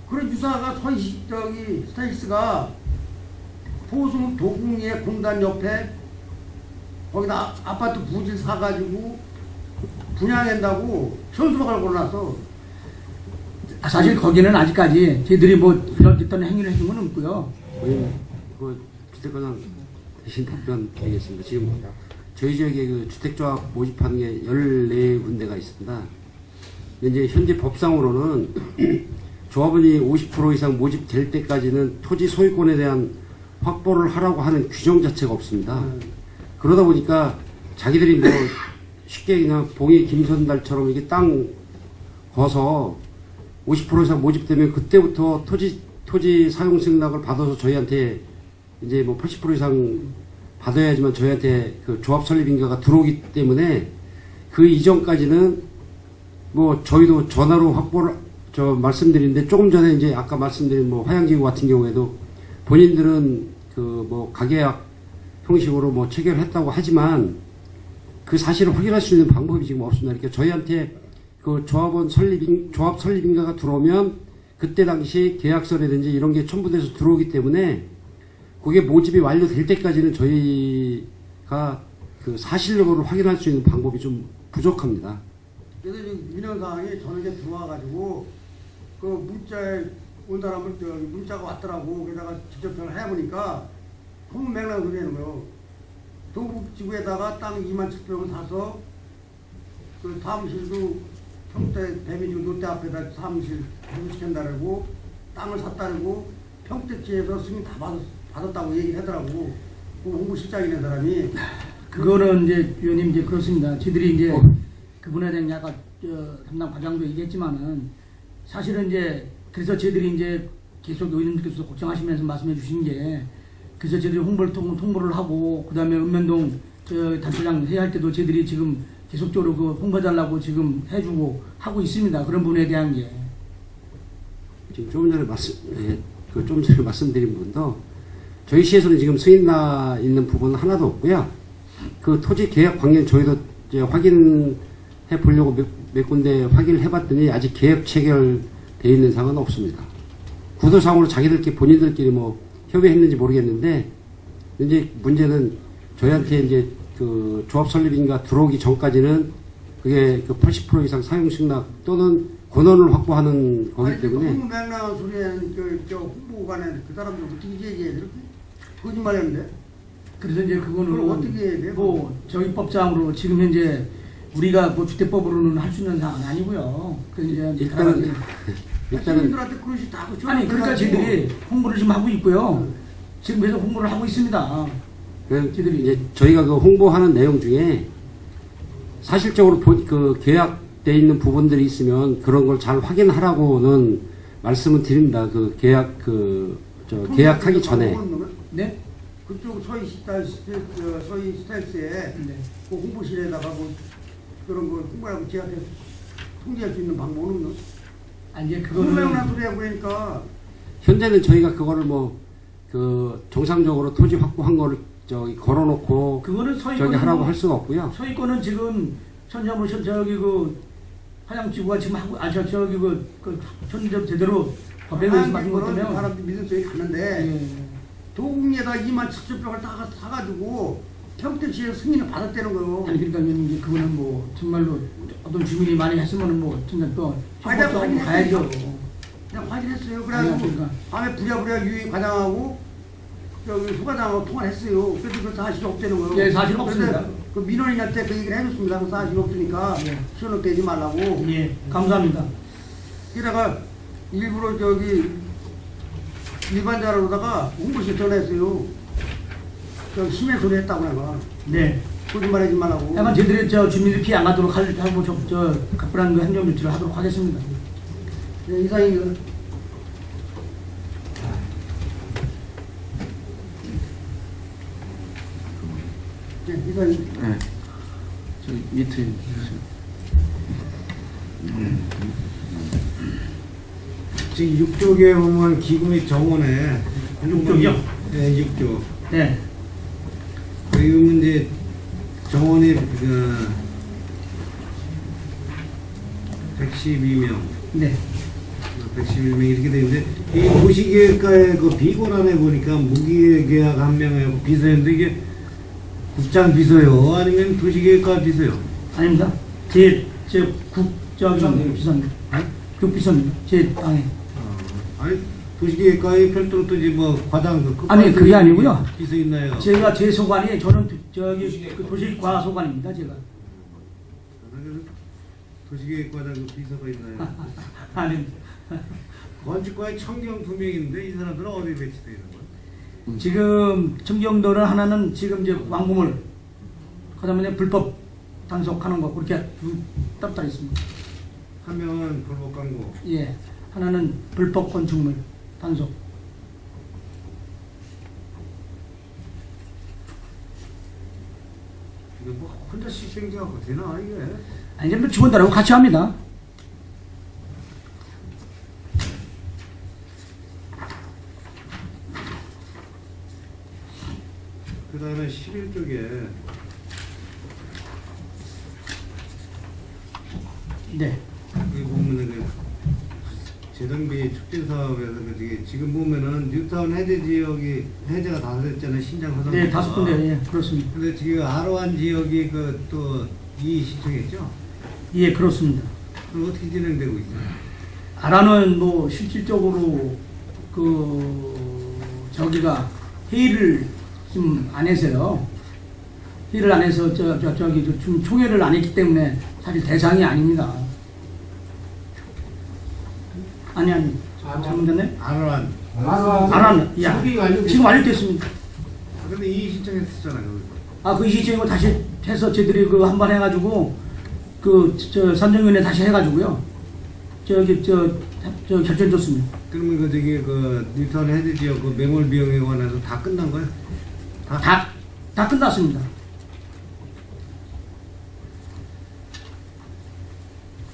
그런 유사가 저기 스타이스가 포승 도궁리의 공단 옆에 거기다 아파트 부지 사가지고 분양한다고 현수막을 걸어놨어. 사실 거기는 아직까지 저희들이 뭐 이런 어떤 행위를 해준 건 없고요. 그 주택과장 대신 답변 드리겠습니다. 지금 저희 지역에 그 주택조합 모집하는 게 14군데가 있습니다. 근데 이제 현재 법상으로는 조합원이 50% 이상 모집될 때까지는 토지 소유권에 대한 확보를 하라고 하는 규정 자체가 없습니다. 그러다 보니까 자기들이 뭐 쉽게 그냥 봉이 김선달처럼 이게 땅 거서 50% 이상 모집되면 그때부터 토지 사용 승낙을 받아서 저희한테 이제 뭐 80% 이상 받아야지만 저희한테 그 조합 설립 인가가 들어오기 때문에 그 이전까지는 뭐 저희도 전화로 확보를 말씀드리는데 조금 전에 이제 아까 말씀드린 뭐 화양기구 같은 경우에도 본인들은 그 뭐 가계약 형식으로 뭐 체결했다고 하지만 그 사실을 확인할 수 있는 방법이 지금 없습니다. 그러니까 저희한테 그 조합 설립인가가 들어오면 그때 당시 계약서라든지 이런 게 첨부돼서 들어오기 때문에 그게 모집이 완료될 때까지는 저희가 그 사실 여부를 확인할 수 있는 방법이 좀 부족합니다. 그래서 지금 민원사항이 저녁에 들어와가지고 그 문자에 온 사람을 저기 문자가 왔더라고. 그러다가 직접 전화를 해보니까 너무 맹랑한 소리 하는 거예요. 동북지구에다가 땅 2만 700원 사서 그 사무실도 평택 대미지구 롯데 앞에다 사무실 구축한다고 땅을 샀다고 평택지에서 승인 다 받았다고 얘기를 하더라고. 그 홍보실장이라는 사람이. 그거는 이제 위원님 이제 그렇습니다. 저희들이 이제 그분에 대한 약간 담당 과장도 얘기했지만은 사실은 이제 그래서 저희들이 이제 계속 의원님께서 걱정하시면서 말씀해 주신 게 그래서 저희들이 통보를 하고 그다음에 읍면동 단체장 회의할 때도 저희들이 지금 계속적으로 그 홍보해달라고 지금 해주고 하고 있습니다. 그런 부분에 대한 게. 지금 조금 전에 말씀드린 부분도 저희 시에서는 지금 승인 나 있는 부분은 하나도 없고요. 그 토지 계약 관련 저희도 이제 확인해 보려고 몇 군데 확인을 해봤더니 아직 계약 체결돼 있는 사항은 없습니다. 구도상으로 자기들끼리 본인들끼리 뭐 협의했는지 모르겠는데 이제 문제는 저희한테 이제 그 조합 설립인가 들어오기 전까지는 그게 그 80% 이상 사용 승낙 또는 권한을 확보하는 거기 때문에 맹랑한 소리는 저 홍보관에 그 사람들 어떻게 얘기해? 이렇게 거짓말했는데. 그래서 이제 그걸 그거는 어떻게 해야 돼? 뭐 저희 법상으로 지금 현재 우리가 뭐 주택법으로는 할 수 있는 사항은 아니고요. 그 이제 일단은 시민들한테 그릇이 다 아니 그러니까 저희들이 홍보를 지금 하고 있고요. 지금 계속 홍보를 하고 있습니다. 저희들이 이제 저희가 그 홍보하는 내용 중에 사실적으로 그 계약돼 있는 부분들이 있으면 그런 걸 잘 확인하라고는 말씀을 드립니다. 그 계약하기 전에. 네? 그쪽 서희 스타일스에 네. 그 홍보실에다가 뭐 그런 거 홍보하고 제한테 통제할 수 있는 방법은 없나? 아니 이제 그거는 그거는 소리야 그러니까. 현재는 저희가 그거를 그 정상적으로 토지 확보한 거를 저기 걸어놓고 그거는 저기 서희권은 하라고 할 수가 없고요. 서희권은 지금 천자모 저기 그 화양지구가 지금 하고 저기 그 천점 제대로 법에 의해서 맡긴 것 때문에 사람들이 믿을 수 가는데 예. 도국리에다 2만 7천병을 다 사가지고 평택시에서 승인을 받았다는 거요. 아니 그러니까 이제 그거는 뭐 정말로 어떤 주민이 많이 했으면은 뭐 진짜 또 아니, 내가 협박도 하고 가야죠. 내가 확인했어요. 아니요, 그래가지고 그러니까. 밤에 부랴부랴 유희 과장하고 저기 소과장하고 통화를 했어요. 그래도 그 사실이 없다는 거예요. 예, 사실은 없습니다. 그런데 그 민원인한테 그 얘기를 해줬습니다. 그 사실이 없으니까 예. 시원업되지 말라고. 예, 감사합니다. 게다가 일부러 저기 일반자로다가 홍보실 전화했어요. 저 심해 소리 했다고 내가. 네. 거짓말하지 말라고. 약간 저희들이 주민들 피해 안 가도록 하고 각별한 그 행정 조치를 하도록 하겠습니다. 네, 이상입니다. 네, 이상입니다. 네. 저 밑에 주세요. 지금 6쪽에 보면 기구 및 정원에 6쪽이요? 네, 6쪽. 네. 그리고 이제 정원이 112명. 네. 111명 이렇게 되는데 이 도시계획과의 그 비권안에 보니까 무기계약 한 명하고 비서인데 이게 국장 비서요? 아니면 도시계획과 비서요? 아닙니다. 저기 비서입니다. 국비서입니다. 제 땅에. 아니 도시계획과의 별도로 또 이제 뭐 과장 그 아니, 그게 아니고요. 비서 있나요? 제가 제 소관이 저는 저기 그 도시과 소관입니다. 제가. 도시계획과장 그 비서가 있나요? 아니 건축과에 청경 2명인데 이 사람들은 어디 배치되어 있는 거예요? 지금 청경도를 하나는 지금 이제 완공을 그다음에 불법 단속하는 거 그렇게 따로 있습니다. 한 명은 불법 광고. 예, 하나는 불법 건축물 단속. 이거 뭐 혼자 시행자하고 되나 이게? 아니 뭐 직원들하고 같이 합니다. 그 다음에 11쪽에 네. 여기 보면은 그 재정비 촉진 사업에서 그 지금 보면은 뉴타운 해제 지역이 해제가 다 됐잖아요. 신장 화성. 네, 5군데, 예, 그렇습니다. 근데 지금 아로한 지역이 그 또 이 시청했죠? 예, 그렇습니다. 그럼 어떻게 진행되고 있어요? 아라는 뭐 실질적으로 저기가 회의를 좀 안 해서요. 회의를 안 해서 저기 좀 총회를 안 했기 때문에 사실 대상이 아닙니다. 아니 잘못됐네. 아로한. 아라는 지금 완료됐습니다. 근데 이 시청했었잖아요. 그 시청이고 다시 해서 저희들이 한번 해가지고 저 선정위원회 다시 해가지고요. 저 결정 줬습니다. 그러면 그 뉴타운 해제 지역 그 매몰 비용에 관해서 다 끝난 거예요? 다 끝났습니다.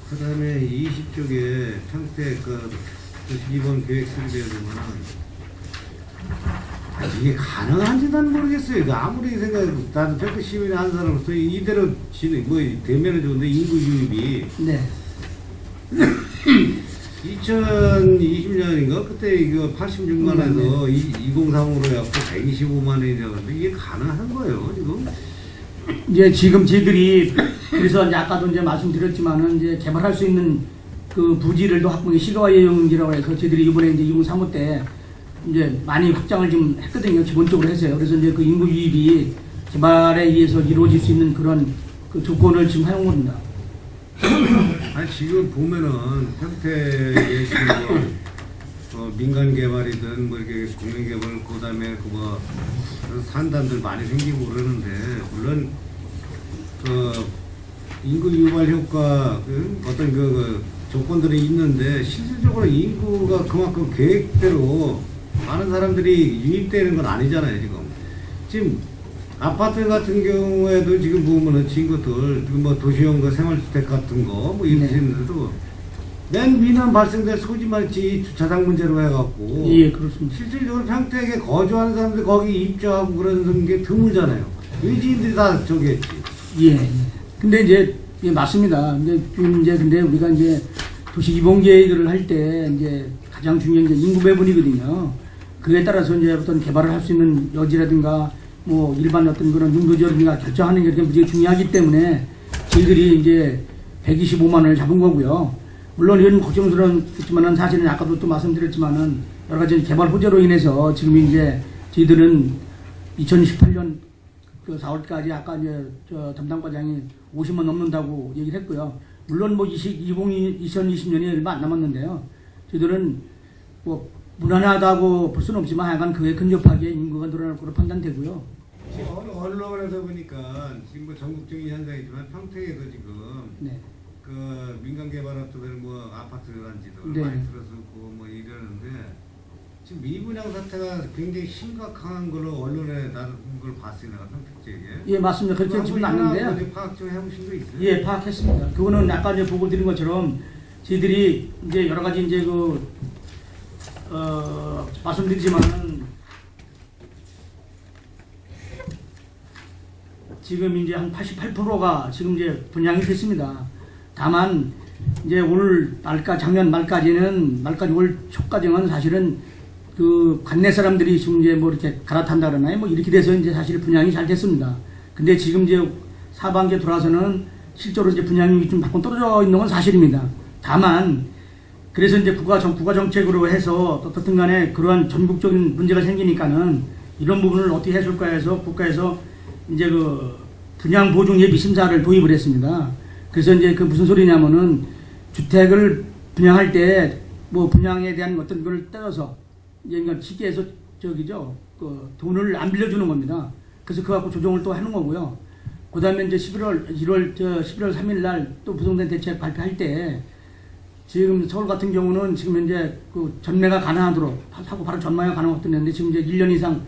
그 다음에 20쪽에 평택 도시기본 계획 수립에 보면은 이게 가능한지도 난 모르겠어요. 아무리 나도 평택 시민이 한 사람으로서 이대로 되면은 좋은데 인구 유입이 네. 2020년인가 그때 이거 86만에서 2035로 해갖고 125만 원이라는데 이게 가능한 거예요 지금? 이제 지금 저희들이 그래서 이제 아까도 이제 말씀드렸지만은 이제 개발할 수 있는 그 부지를 또 확보해 시가화용지라고 해서 저희들이 이번에 이제 2035 때 이제 많이 확장을 좀 했거든요. 기본적으로 해서요. 그래서 이제 그 인구 유입이 개발에 의해서 이루어질 수 있는 그런 그 조건을 지금 사용 겁니다. 아니 지금 보면은 평택에 지금 민간 개발이든 뭐 이렇게 공영 개발 그다음에 산단들 많이 생기고 그러는데 물론 인구 유발 효과 어떤 조건들이 있는데 실질적으로 인구가 그만큼 계획대로 많은 사람들이 유입되는 건 아니잖아요 지금 아파트 같은 경우에도 지금 보면은 친구들 도시형 생활주택 같은 거 이렇게 했는데도 맨 위는 발생될 소지만 주차장 문제로 해갖고 예, 그렇습니다. 실질적으로 평택에 거주하는 사람들 거기 입주하고 그러는 게 드물잖아요. 외지인들이 다 저기 했지. 예. 근데 이제 예, 맞습니다. 근데 우리가 이제 도시 기본 계획을 할 때 이제 가장 중요한 게 인구 배분이거든요. 그에 따라서 이제 어떤 개발을 할 수 있는 여지라든가 뭐 일반 어떤 그런 용도지라든가 결정하는 게 굉장히 중요하기 때문에 저희들이 이제 125만 원을 잡은 거고요. 물론 이런 걱정스러웠지만은 사실은 아까도 또 말씀드렸지만은 여러 가지 개발 호재로 인해서 지금 이제 저희들은 2018년 그 4월까지 아까 이제 저 담당과장이 50만 넘는다고 얘기를 했고요. 물론 뭐 2020년이 얼마 안 남았는데요. 저희들은 뭐 무난하다고 볼 수는 없지만 하여간 그에 근접하게 인구가 늘어날 거로 판단되고요. 지금 언론에서 보니까 지금 뭐 전국적인 현상이지만 평택에도 지금 네. 그 민간 개발업자들 아파트 단지들 네. 많이 들어서고 이러는데 지금 미분양 사태가 굉장히 심각한 걸로 언론에 나온 걸 봤어요. 내가 평택 지역에. 예, 맞습니다. 그렇게 지금 났는데요. 파악 좀 해보신 거 있어요? 예, 파악했습니다. 그거는 아까 이제 보고 드린 것처럼 저희들이 이제 여러 가지 이제 말씀드리지만은 지금 이제 한 88%가 지금 이제 분양이 됐습니다. 다만 이제 작년 말까지 올 초까지는 사실은 그 관내 사람들이 지금 이제 이렇게 갈아탄다 그러나요? 이렇게 돼서 이제 사실 분양이 잘 됐습니다. 근데 지금 이제 하반기에 돌아서는 실제로 이제 분양이 좀 조금 떨어져 있는 건 사실입니다. 다만 그래서 이제 국가 정책으로 해서 어떻든 간에 그러한 전국적인 문제가 생기니까는 이런 부분을 어떻게 해줄까 해서 국가에서 이제 분양 보증 예비 심사를 도입을 했습니다. 그래서 이제 무슨 소리냐면은 주택을 분양할 때 분양에 대한 어떤 걸 따라서 이제 쉽게 해서 돈을 안 빌려주는 겁니다. 그래서 그거 갖고 조정을 또 하는 거고요. 그 다음에 이제 11월 3일 날 또 부동산 대책 발표할 때 지금 서울 같은 경우는 지금 현재 전매가 가능하도록 하고 바로 전매가 가능하도록 했는데 지금 이제 1년 이상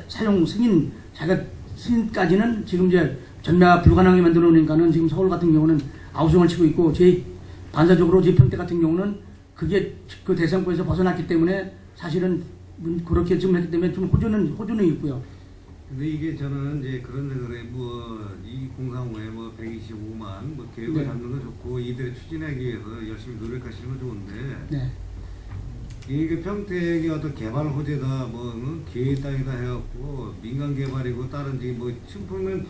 사용 승인 승인까지는 지금 이제 전매가 불가능하게 만들어 놓으니까는 지금 서울 같은 경우는 아우성을 치고 있고 반사적으로 제 평택 같은 경우는 그게 그 대상권에서 벗어났기 때문에 사실은 그렇게 지금 했기 때문에 좀 호주는 있고요. 근데 이게 저는 이제 그런 생각에 이 공사무에 125만 계획을 네. 잡는 거 좋고 이들을 추진하기 위해서 열심히 노력하시는 건 좋은데 네. 이게 평택의 어떤 개발 호재다 기회 땅이다 해갖고 민간 개발이고 다른지 층풀면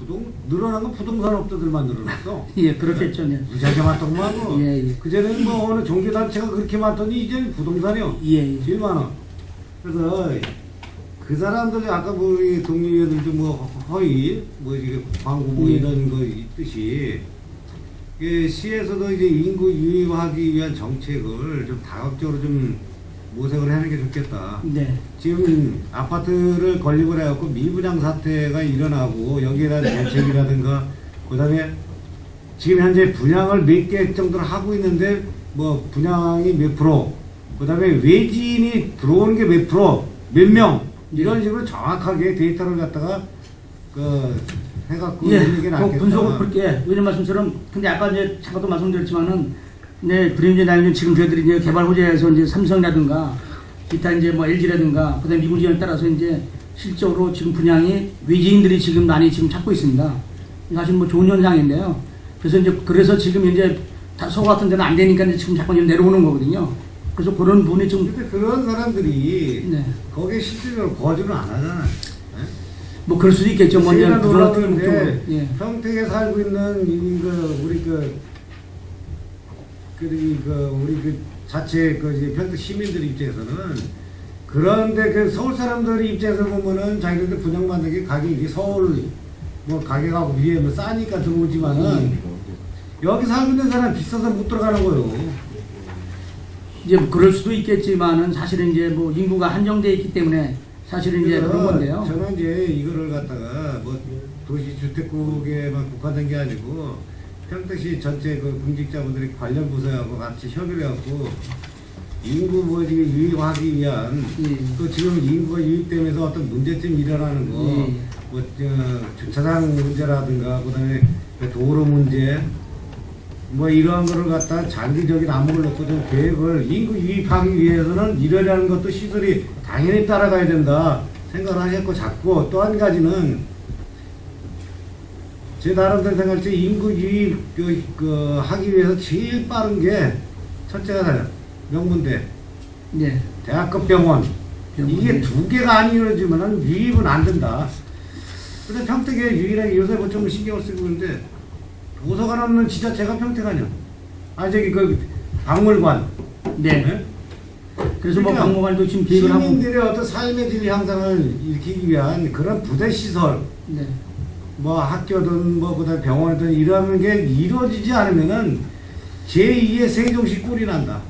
늘어난 건 부동산 업자들만 늘어났어. 예, 그렇겠죠. 네. 무지하게 많더구만. 예, 예. 그전에는 어느 종교단체가 그렇게 많더니 이제는 부동산이요. 예, 예. 제일 많아. 그래서 그 사람들이 아까 우리 동료들도 허위 이게 광고 예. 이런 거 있듯이 이게 시에서도 이제 인구 유입하기 위한 정책을 좀 다각적으로 좀 모색을 하는 게 좋겠다. 네. 지금 아파트를 건립을 해갖고 미분양 사태가 일어나고 여기에 대한 대책이라든가 그다음에 지금 현재 분양을 몇 개 정도를 하고 있는데 분양이 몇 프로 그다음에 외지인이 들어오는 게 몇 프로 몇 명 이런 식으로 정확하게 데이터를 갖다가 해갖고 예, 있는 게 낫겠다. 분석을 볼게. 이런 말씀처럼, 근데 아까 이제 잠깐도 말씀드렸지만은, 네, 브랜드 나이는 지금 저희들이 이제 개발 호재에서 이제 삼성이라든가, 기타 이제 LG라든가, 그 다음에 미국 지역에 따라서 이제 실적으로 지금 분양이 외지인들이 지금 많이 지금 찾고 있습니다. 사실 좋은 현상인데요. 그래서 지금 이제 서울 같은 데는 안 되니까 이제 지금 자꾸 내려오는 거거든요. 그래서 그런 부분이 좀. 근데 그런 사람들이 네. 거기에 실질적으로 거주는 안 하잖아요. 그럴 수도 있겠죠. 뭐, 이제 세가 부동산 쪽으로. 놀라운데 예. 평택에 살고 있는 우리 우리 자체 이제 평택 시민들 입장에서는 그런데 서울 사람들 입장에서 보면은 자기들 분양받는 게 가격이 서울 가격하고 비하면 싸니까 들어오지만은 여기 살고 있는 사람 비싸서 못 들어가는 거예요. 이제 그럴 수도 있겠지만은 사실은 이제 인구가 한정되어 있기 때문에 사실은 이제 그런 건데요. 저는 이제 이거를 갖다가 도시 주택국에만 국한된 게 아니고 평택시 전체 공직자분들이 관련 부서하고 같이 협의를 해갖고 인구 유입하기 위한 또 지금 인구가 유입되면서 어떤 문제점이 일어나는 거 주차장 문제라든가 그다음에 도로 문제 이런 거를 갖다 장기적인 안목을 놓고 좀 계획을 인구 유입하기 위해서는 이러려는 것도 시설이 당연히 따라가야 된다 생각을 하셨고 자꾸 또 한 가지는 제 나름대로 생각할 때 인구 유입 하기 위해서 제일 빠른 게 첫째가 명문대 네. 대학급 병원 이게 네. 두 개가 안 이루어지면 유입은 안 된다. 근데 평택에 유일하게 요새 좀 신경을 쓰고 있는데 도서관 없는 지자체가 평택 아니야. 박물관. 네. 네? 그래서 그러니까 박물관도 지금 계획을 하고. 시민들의 어떤 삶의 질 향상을 일으키기 위한 그런 부대 시설, 네. 학교든 그다음 병원이든 이러는 게 이루어지지 않으면은 제2의 세종시 꼴이 난다.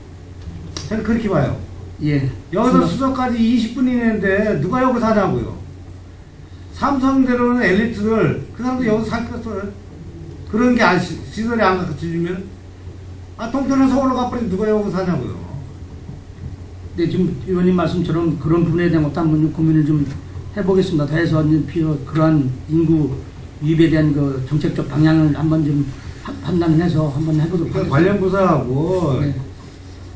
저는 그렇게 봐요. 예. 여기서 수서까지 20분 이내인데 누가 여기 사냐고요. 삼성대로는 엘리트들 그 사람도 여기서 살겠어요. 그런 게 시설이 안 갖춰지면 통태는 서울로 가버리면 누가 여기 사냐고요. 네, 지금 의원님 말씀처럼 그런 부분에 대한 것도 한번 고민을 좀 해보겠습니다. 해서 그러한 인구 유입에 대한 정책적 방향을 한번 좀 판단해서 한번 해보도록 하겠습니다. 관련 부서하고 네.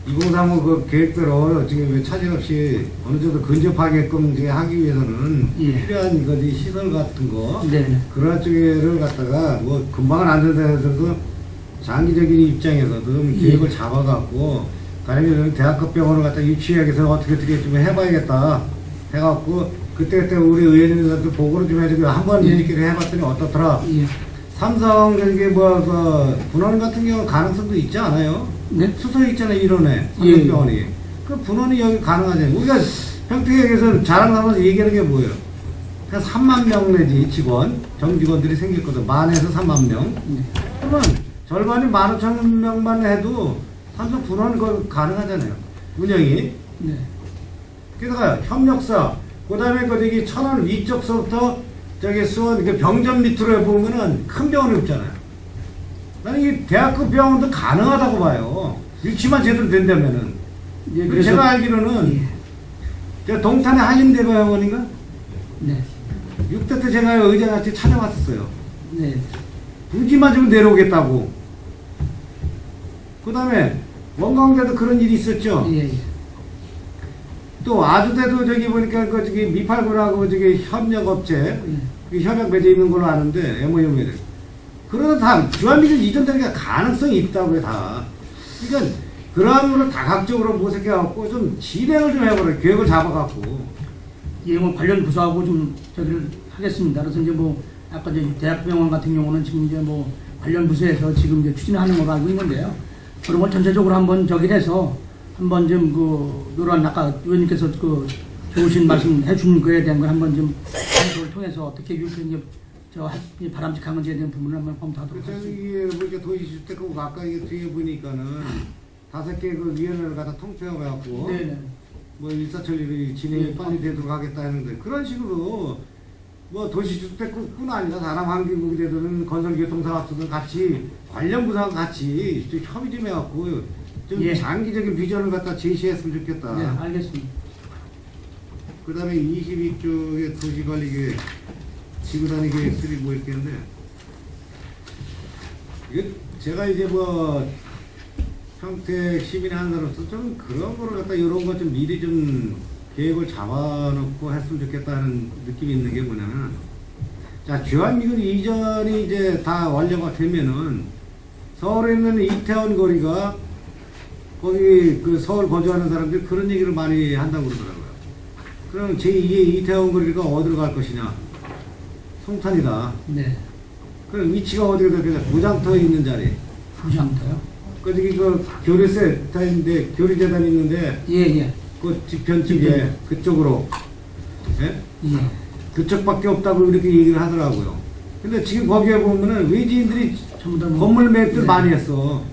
2035 계획대로 지금 차질 없이 어느 정도 근접하게끔 이제 하기 위해서는 예. 필요한 시설 같은 거 네. 그런 쪽을 갖다가 금방은 안 된다해서도 장기적인 입장에서도 계획을 잡아갖고 가령 대학급 병원을 갖다 유치하기 위해서 어떻게 좀 해봐야겠다 해갖고 그때 우리 의원님들한테 보고를 좀 해주고 한번 일일이 해봤더니 어떻더라. 예. 삼성 분원 같은 경우 가능성도 있지 않아요? 네? 수소에 있잖아요, 일원에 예. 삼성병원이. 그 분원이 여기 가능하잖아요. 우리가 평택에서 자랑하면서 얘기하는 게 뭐예요? 한 3만 명 내지 직원, 정직원들이 생겼거든. 만에서 3만 명. 그러면 절반이 15,000명만 해도 삼성 분원 가능하잖아요. 운영이. 네. 게다가 협력사, 그 다음에 저기 천안 위쪽서부터 수원 병전 밑으로 보면은 큰 병원이 없잖아요. 나는 이 대학급 병원도 가능하다고 봐요. 유치만 제대로 된다면은. 예, 그래서 제가 알기로는 동탄의 한림대병원인가? 네. 6대 때 제가 의장한테 찾아왔었어요. 네. 부지만 좀 내려오겠다고. 그 다음에 원광대도 그런 일이 있었죠. 예. 또 아주대도 저기 보니까 그 저기 미팔군하고 저기 협력업체 그 협약 맺어 있는 걸로 아는데 MOU 그러다 다 주한미군 이전되는 게 가능성이 있다고요 다. 그러니까 그러한 거를 다각적으로 모색해갖고 좀 진행을 좀 해버려 계획을 잡아갖고. 예, 뭐 관련 부서하고 좀 저기를 하겠습니다. 그래서 이제 뭐 아까 이제 대학병원 같은 경우는 지금 이제 뭐 관련 부서에서 지금 이제 추진하는 걸로 알고 있는데요. 그런 걸 전체적으로 한번 저기를 해서 한번 좀 그 노란 아까 의원님께서 그 좋으신 말씀 해준 거에 대한 걸 한번 좀 검토를 통해서 어떻게 이제 저 바람직한 건지에 대한 부분을 한번 검토하도록 그래서 하겠습니다. 이게 보니까 도시주택하고 아까 이게 뒤에 보니까는 5개 그 위원회를 갖다 통폐해갖고 네네. 뭐 일사천리 진행이 빨리 되도록 하겠다 했는데 그런 식으로 뭐 도시주택뿐 아니라 사람환경국이든 건설교통사업소든 같이 관련 부서와 같이 좀 협의 좀 해갖고 좀 예. 장기적인 비전을 갖다 제시했으면 좋겠다. 네, 알겠습니다. 그 다음에 22쪽에 도시관리계획, 지구단위계획 3 뭐 이렇게 했는데 이게 제가 이제 뭐 평택 시민의 한 사람으로서 좀 그런 거를 갖다 이런 거 좀 미리 좀 계획을 잡아놓고 했으면 좋겠다는 느낌이 있는 게 뭐냐면 자 주한미군 이전이 이제 다 완료가 되면은 서울에 있는 이태원 거리가 거기 그 서울 거주하는 사람들이 그런 얘기를 많이 한다고 그러더라고요. 그럼 제2의 이태원 거리가 어디로 갈 것이냐? 송탄이다. 네. 그럼 위치가 어디가 되겠냐? 무장터에 있는 자리. 부장터요? 거기 그 교류센터인데 교류재단이 있는데 예, 예. 그 뒤편 쪽에 그쪽으로 예? 예. 그쪽밖에 없다고 이렇게 얘기를 하더라고요. 근데 지금 거기에 보면은 외지인들이 전부 다 뭐- 건물 매입들 네. 많이 했어.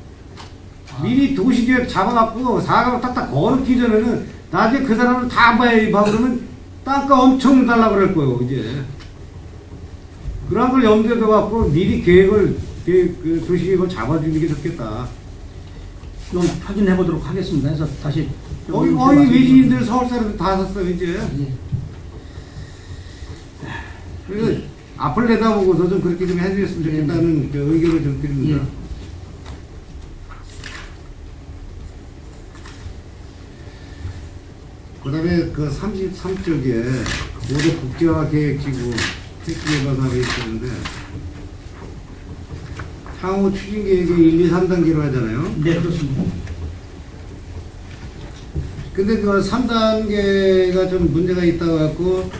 미리 도시계획 잡아갖고 사과를 딱딱 걸기 전에는 나중에 그 사람을 다 매입하고 그러면 땅값 엄청 달라고 그럴 거예요 이제. 그런 걸 염두에 둬갖고 미리 그 도시계획을 잡아주는 게 좋겠다. 좀 확인해 보도록 하겠습니다. 그래서 다시 거의 말씀드리고. 외지인들 서울 사람들 다 샀어요 이제. 예. 그래서 앞을 내다보고서 좀 그렇게 좀 해주셨으면 좋겠다는 그 의견을 좀 드립니다. 예. 그 다음에 그 33쪽에 고도 국제화 계획지구 택지개발 사업이 있었는데 향후 추진 계획이 1, 2, 3단계로 하잖아요. 네, 그렇습니다. 근데 그 3단계가 좀 문제가 있다고 갖고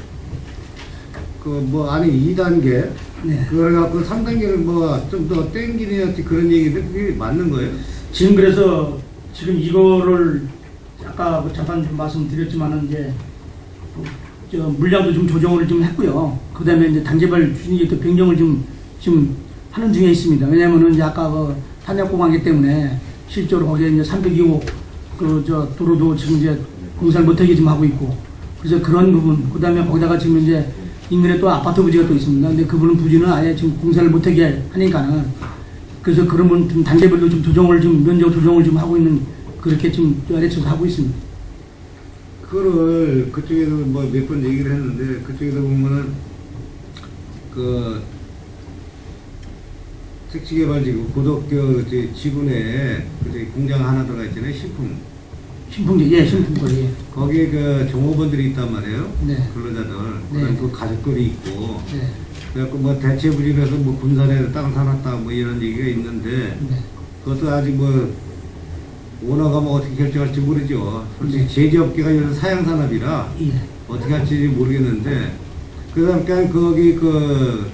그 뭐 아니 2단계 네. 그걸 갖고 3단계를 뭐 좀 더 땡기는 그런 얘기인데 그게 맞는 거예요? 지금 그래서 지금 이거를 아까 뭐 잠깐 좀 말씀드렸지만은 이제 저 물량도 좀 조정을 좀 했고요. 그다음에 이제 단계별 추진이 또 변경을 좀 지금 하는 중에 있습니다. 왜냐면은 이제 아까 그 탄약공항이기 때문에 실제로 거기에 이제 302호 그 저 도로도 지금 이제 공사를 못하게 좀 하고 있고 그래서 그런 부분 그다음에 거기다가 지금 이제 인근에 또 아파트 부지가 또 있습니다. 근데 그 부지는 아예 지금 공사를 못하게 하니까는 그래서 그러면 좀 단계별로 좀 조정을 좀 면적 조정을 좀 하고 있는 그렇게 좀 아래쪽에서 하고 있습니다. 그거를 그쪽에서 뭐 몇 번 얘기를 했는데 그쪽에서 보면은 그 택지개발지구 고덕교 지구 내에 그 공장 하나 들어가 있잖아요. 신풍제, 예, 신풍거리. 예. 거기에 그 종업원들이 있단 말이에요. 네. 근로자들. 네. 그다음에 그 가족들이 있고. 네. 그래갖고 뭐 대체부지에서 뭐 군산에 땅을 사놨다 뭐 이런 얘기가 있는데 네. 그것도 아직 뭐 오너가 뭐 어떻게 결정할지 모르죠. 솔직히 네. 제조업계가 이런 사양산업이라 예. 어떻게 할지 모르겠는데 그다음에 거기 그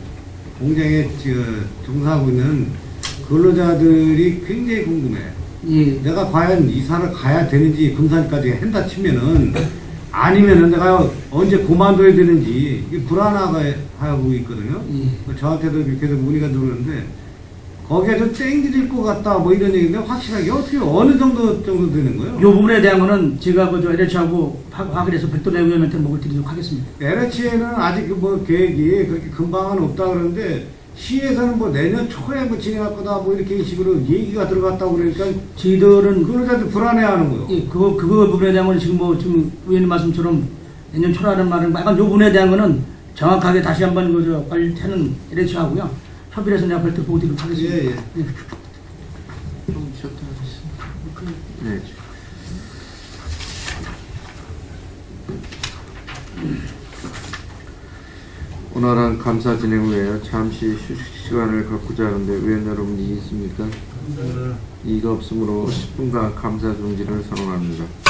공장에 종사하고 있는 근로자들이 굉장히 궁금해. 예. 내가 과연 이사를 가야 되는지 군산까지 한다 치면은 아니면은 내가 언제 그만둬야 되는지 이게 불안하고 있거든요. 예. 저한테도 계속 문의가 들어오는데 거기에 좀 땡기질 것 같다 뭐 이런 얘기인데 확실하게 어떻게 어느 정도 되는 거예요? 요 부분에 대한 거는 제가 그저 LH하고 확인해서 별도 내부위원한테 목을 드리도록 하겠습니다. LH에는 아직 뭐 계획이 그렇게 금방은 없다 그러는데 시에서는 뭐 내년 초에 뭐 진행할 거다 뭐 이렇게 식으로 얘기가 들어갔다고 그러니까 저희들은 근로자들 불안해하는 거요. 예, 그거 부분에 대한 거는 지금 뭐 지금 의원님 말씀처럼 내년 초라는 말은 약간 요 부분에 대한 거는 정확하게 다시 한번 그저 관리하는 LH하고요. 협의를 해서 내가 별도 보고 드리도록 하겠습니다. 예, 예. 좀 쉬었다 하겠습니다. 네. 원활한 감사 진행 후에 잠시 휴식 시간을 갖고자 하는데 위원 여러분 이의 있습니까? 이의가 없으므로 10분간 감사 중지를 선언합니다.